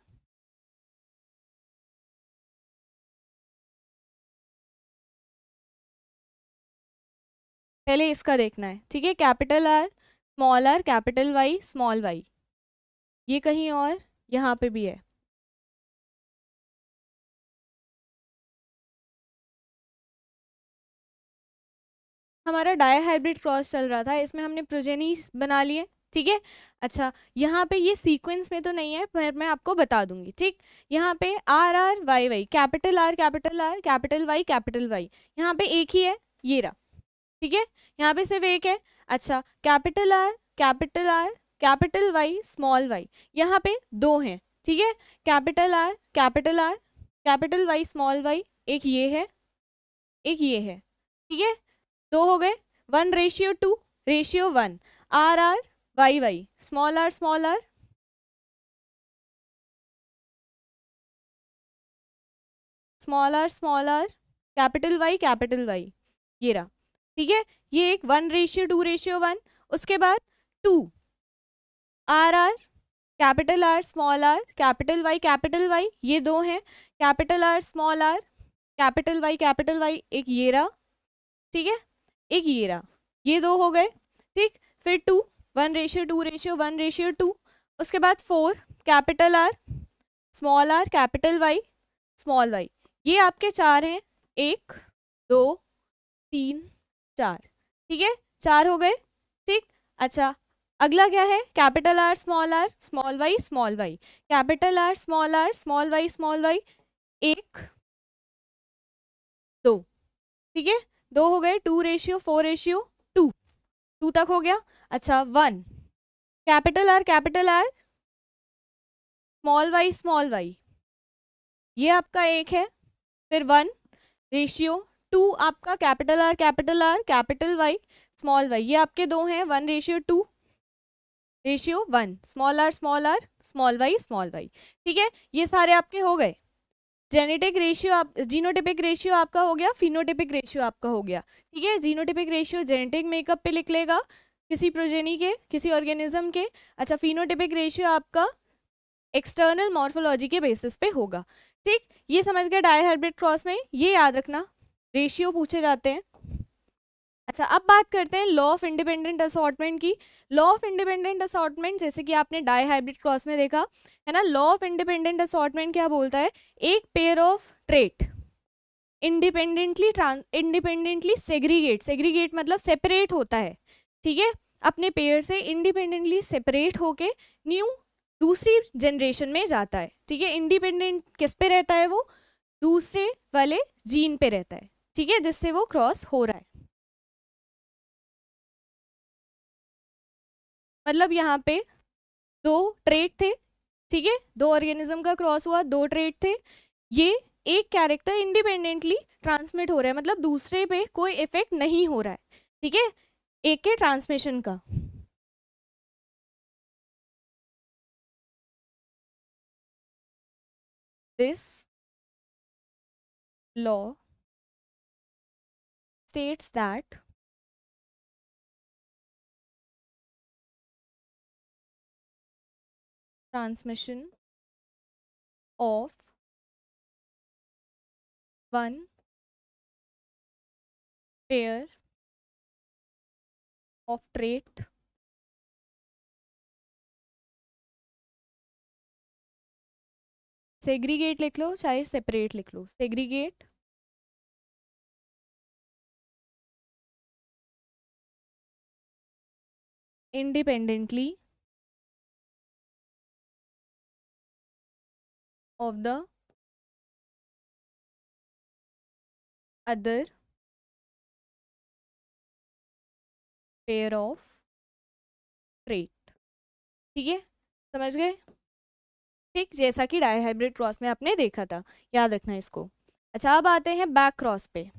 पहले इसका देखना है। ठीक है, capital R small R capital Y small Y, ये कहीं और यहाँ पे भी है। हमारा डायहाइब्रिड क्रॉस चल रहा था, इसमें हमने प्रोजेनी बना लिए। ठीक है, अच्छा यहाँ पे ये सीक्वेंस में तो नहीं है पर मैं आपको बता दूंगी। ठीक, यहाँ पे R R Y Y, capital R capital R capital Y capital Y, यहाँ पे एक ही है, ये रहा। ठीक है, यहाँ पे सिर्फ एक है। अच्छा, capital R capital R capital Y small Y, यहाँ पे 2 हैं। ठीक है, capital R capital R capital Y small Y, एक ये है, एक ये है। ठीक है, 2 हो गए। 1:2:1, R R Y Y, small R small R, small R small R, capital Y, ये रहा। ठीक है, ये एक 1:2:1। उसके बाद 2 R R capital R small R capital Y, ये 2 हैं। Capital R small R capital Y, एक ये रहा। ठीक है, एक ये रहा, ये 2 हो गए। ठीक, फिर 2 1:2:1:2। उसके बाद 4 capital R small R capital Y small Y, ये आपके 4 हैं, 1 2 3 4। ठीक है, 4 हो गए। ठीक, अच्छा अगला क्या है? Capital R small Y capital R small Y 1 2। ठीक है, 2 हो गए, 2:4:2, 2 तक हो गया। अच्छा 1, कैपिटल आर स्मॉल वाई, ये आपका एक है। फिर 1:2, आपका कैपिटल वाई स्मॉल वाई, ये आपके दो हैं, 1:2:1, स्मॉल वाई स्मॉल वाई। ठीक है, ये सारे आपके हो गए। जेनेटिक रेशियो आप जीनोटिपिक रेशियो आपका हो गया, फिनोटिपिक रेशियो आपका हो गया। ठीक है, जीनोटिपिक रेशियो जेनेटिक मेकअप पे लिख लेगा किसी प्रोजेनी के, किसी ऑर्गेनिज्म के। अच्छा, फिनोटिपिक रेशियो आपका एक्सटर्नल मॉर्फोलॉजी के बेसिस पे होगा। ठीक, ये समझ गए डायहाइब्रिड क्रॉस में ये याद रखना रेशियो पूछे जाते हैं। अच्छा, अब बात करते हैं लॉ ऑफ इंडिपेंडेंट असॉर्टमेंट की। लॉ ऑफ इंडिपेंडेंट असॉर्टमेंट जैसे कि आपने डायहाइब्रिड क्रॉस में देखा है ना, लॉ ऑफ इंडिपेंडेंट असॉर्टमेंट क्या बोलता है, एक pair of trait independently segregate मतलब सेपरेट होता है। ठीक है, अपने पेयर से इंडिपेंडेंटली सेपरेट होके न्यू दूसरी जनरेशन में जाता है। ठीक है, इंडिपेंडेंट किस पे रहता है, वो दूसरे वाले जीन पे रहता है। ठीक है, जिससे वो क्रॉस हो रहा है। मतलब यहाँ पे 2 ट्रेट थे। ठीक है, 2 ऑर्गेनिज्म का क्रॉस हुआ, 2 ट्रेट थे, ये एक कैरेक्टर इंडिपेंडेंटली ट्रांसमिट हो रहा है, मतलब दूसरे पे कोई इफेक्ट नहीं हो रहा है। ठीक है, एक के ट्रांसमिशन का। This law states that transmission of one pair of trait segregate लिख लो चाहे सेपरेट लिख लो, segregate independently of the other pair of trait। ठीक है, समझ गए। ठीक, जैसा कि डायहाइब्रिड क्रॉस में आपने देखा था, याद रखना इसको। अच्छा, अब आते हैं बैक क्रॉस पे।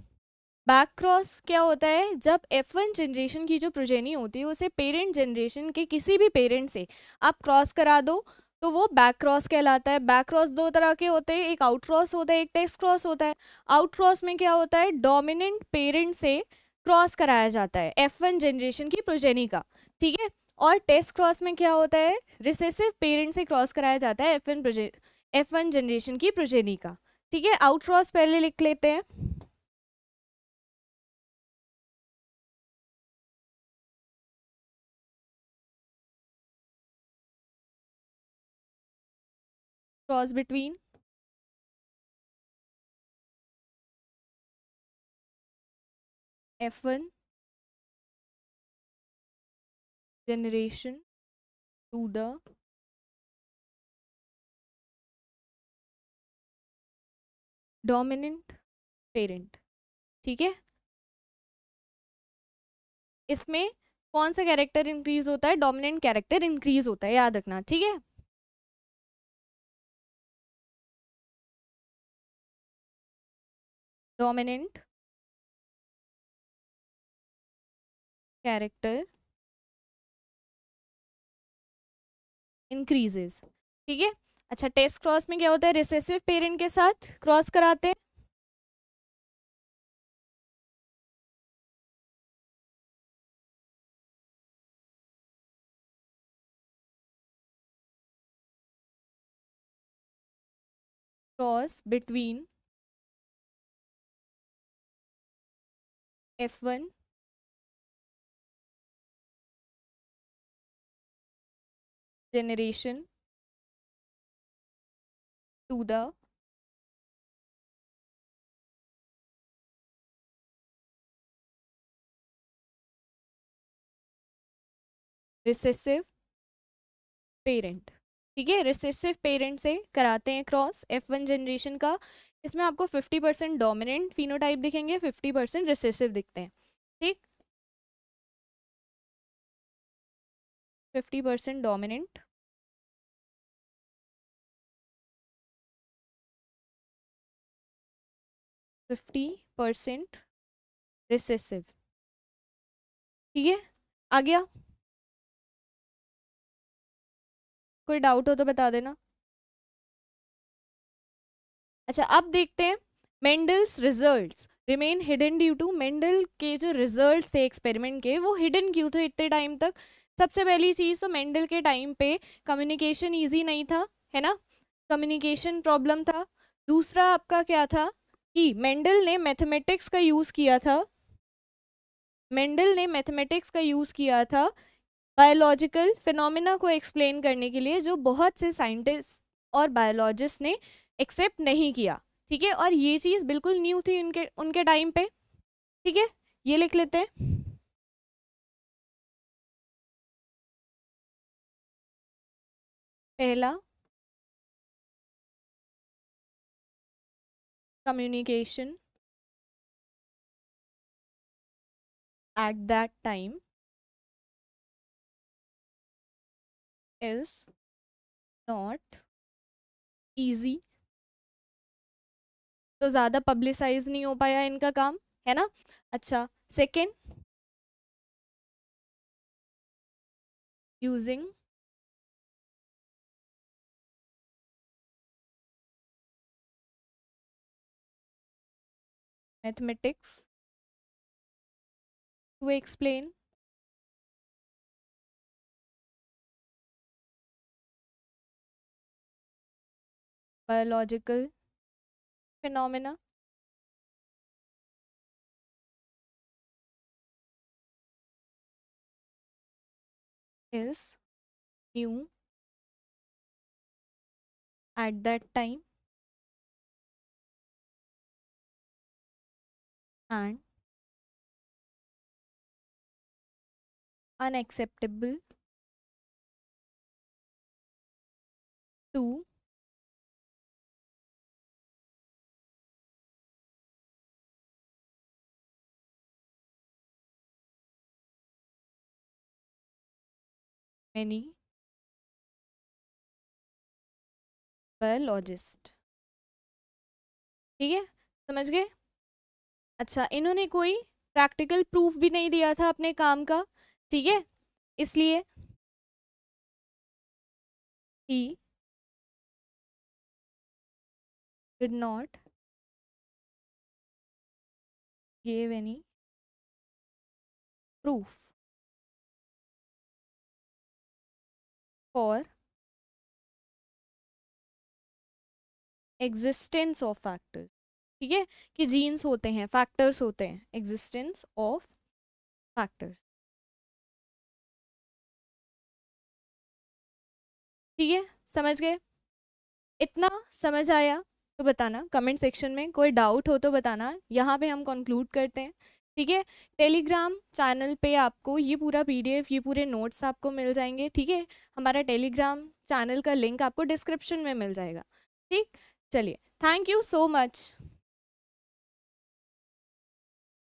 बैक क्रॉस क्या होता है, जब F1 जनरेशन की जो प्रोजेनी होती है उसे पेरेंट जनरेशन के किसी भी पेरेंट से आप क्रॉस करा दो तो वो बैक क्रॉस कहलाता है। बैक क्रॉस 2 तरह के होते हैं, एक आउट क्रॉस होता है, एक टेस्ट क्रॉस होता है। आउट क्रॉस में क्या होता है, डोमिनेंट पेरेंट से क्रॉस कराया जाता है F1 जनरेशन की प्रोजेनी का। ठीक है, और टेस्ट क्रॉस में क्या होता है, रिसेसिव पेरेंट से क्रॉस कराया जाता है F1 जनरेशन की प्रोजेनी का। ठीक है, आउट क्रॉस पहले लिख लेते हैं। Cross between F1 generation to the dominant parent। ठीक है, इसमें कौन सा कैरेक्टर इंक्रीज होता है, डोमिनेंट कैरेक्टर इंक्रीज होता है, याद रखना। ठीक है, डोमिनेंट कैरेक्टर इंक्रीजेस। ठीक है, अच्छा टेस्ट क्रॉस में क्या होता है, रिसेसिव पेरेंट के साथ क्रॉस कराते हैं। Cross between F1 generation to the recessive parent. ठीक है, रिसेसिव पेरेंट से कराते हैं क्रॉस F1 जनरेशन का। इसमें आपको 50% डोमिनेंट फिनोटाइप दिखेंगे, 50% रिसेसिव दिखते हैं, ठीक। 50% डोमिनेंट, 50% रिसेसिव, ठीक है। आ गया? कोई डाउट हो तो बता देना। अच्छा, अब देखते हैं Mendel's results remain hidden due to, Mendel के जो रिजल्ट्स थे एक्सपेरिमेंट के वो हिडन क्यों थे इतने टाइम तक? सबसे पहली चीज़ तो मेंडल के टाइम पे कम्युनिकेशन ईजी नहीं था, है ना, कम्युनिकेशन प्रॉब्लम था। दूसरा आपका क्या था कि मेंडल ने मैथमेटिक्स का यूज़ किया था, मेंडल ने मैथमेटिक्स का यूज़ किया था बायोलॉजिकल फिनोमिना को एक्सप्लेन करने के लिए, जो बहुत से साइंटिस्ट और बायोलॉजिस्ट ने एक्सेप्ट नहीं किया, ठीक है। और ये चीज़ बिल्कुल न्यू थी उनके उनके टाइम पे, ठीक है। ये लिख लेते हैं। पहला, communication at that time is not easy, तो ज़्यादा पब्लिसाइज नहीं हो पाया इनका काम, है ना। अच्छा, second, using mathematics to explain biological phenomena, is new at that time and unacceptable to many biologists, ठीक है, समझ गए। अच्छा, इन्होंने कोई प्रैक्टिकल प्रूफ भी नहीं दिया था अपने काम का, ठीक है, इसलिए he did not give any proof for existence of factors, ठीक है, कि जीन्स होते हैं, फैक्टर्स होते हैं, एग्जिस्टेंस ऑफ फैक्टर्स, ठीक है, समझ गए। इतना समझ आया तो बताना कमेंट सेक्शन में, कोई डाउट हो तो बताना। यहाँ पे हम कंक्लूड करते हैं, ठीक है। टेलीग्राम चैनल पे आपको ये पूरा पीडीएफ, ये पूरे नोट्स आपको मिल जाएंगे, ठीक है। हमारा टेलीग्राम चैनल का लिंक आपको डिस्क्रिप्शन में मिल जाएगा, ठीक। चलिए, थैंक यू सो मच।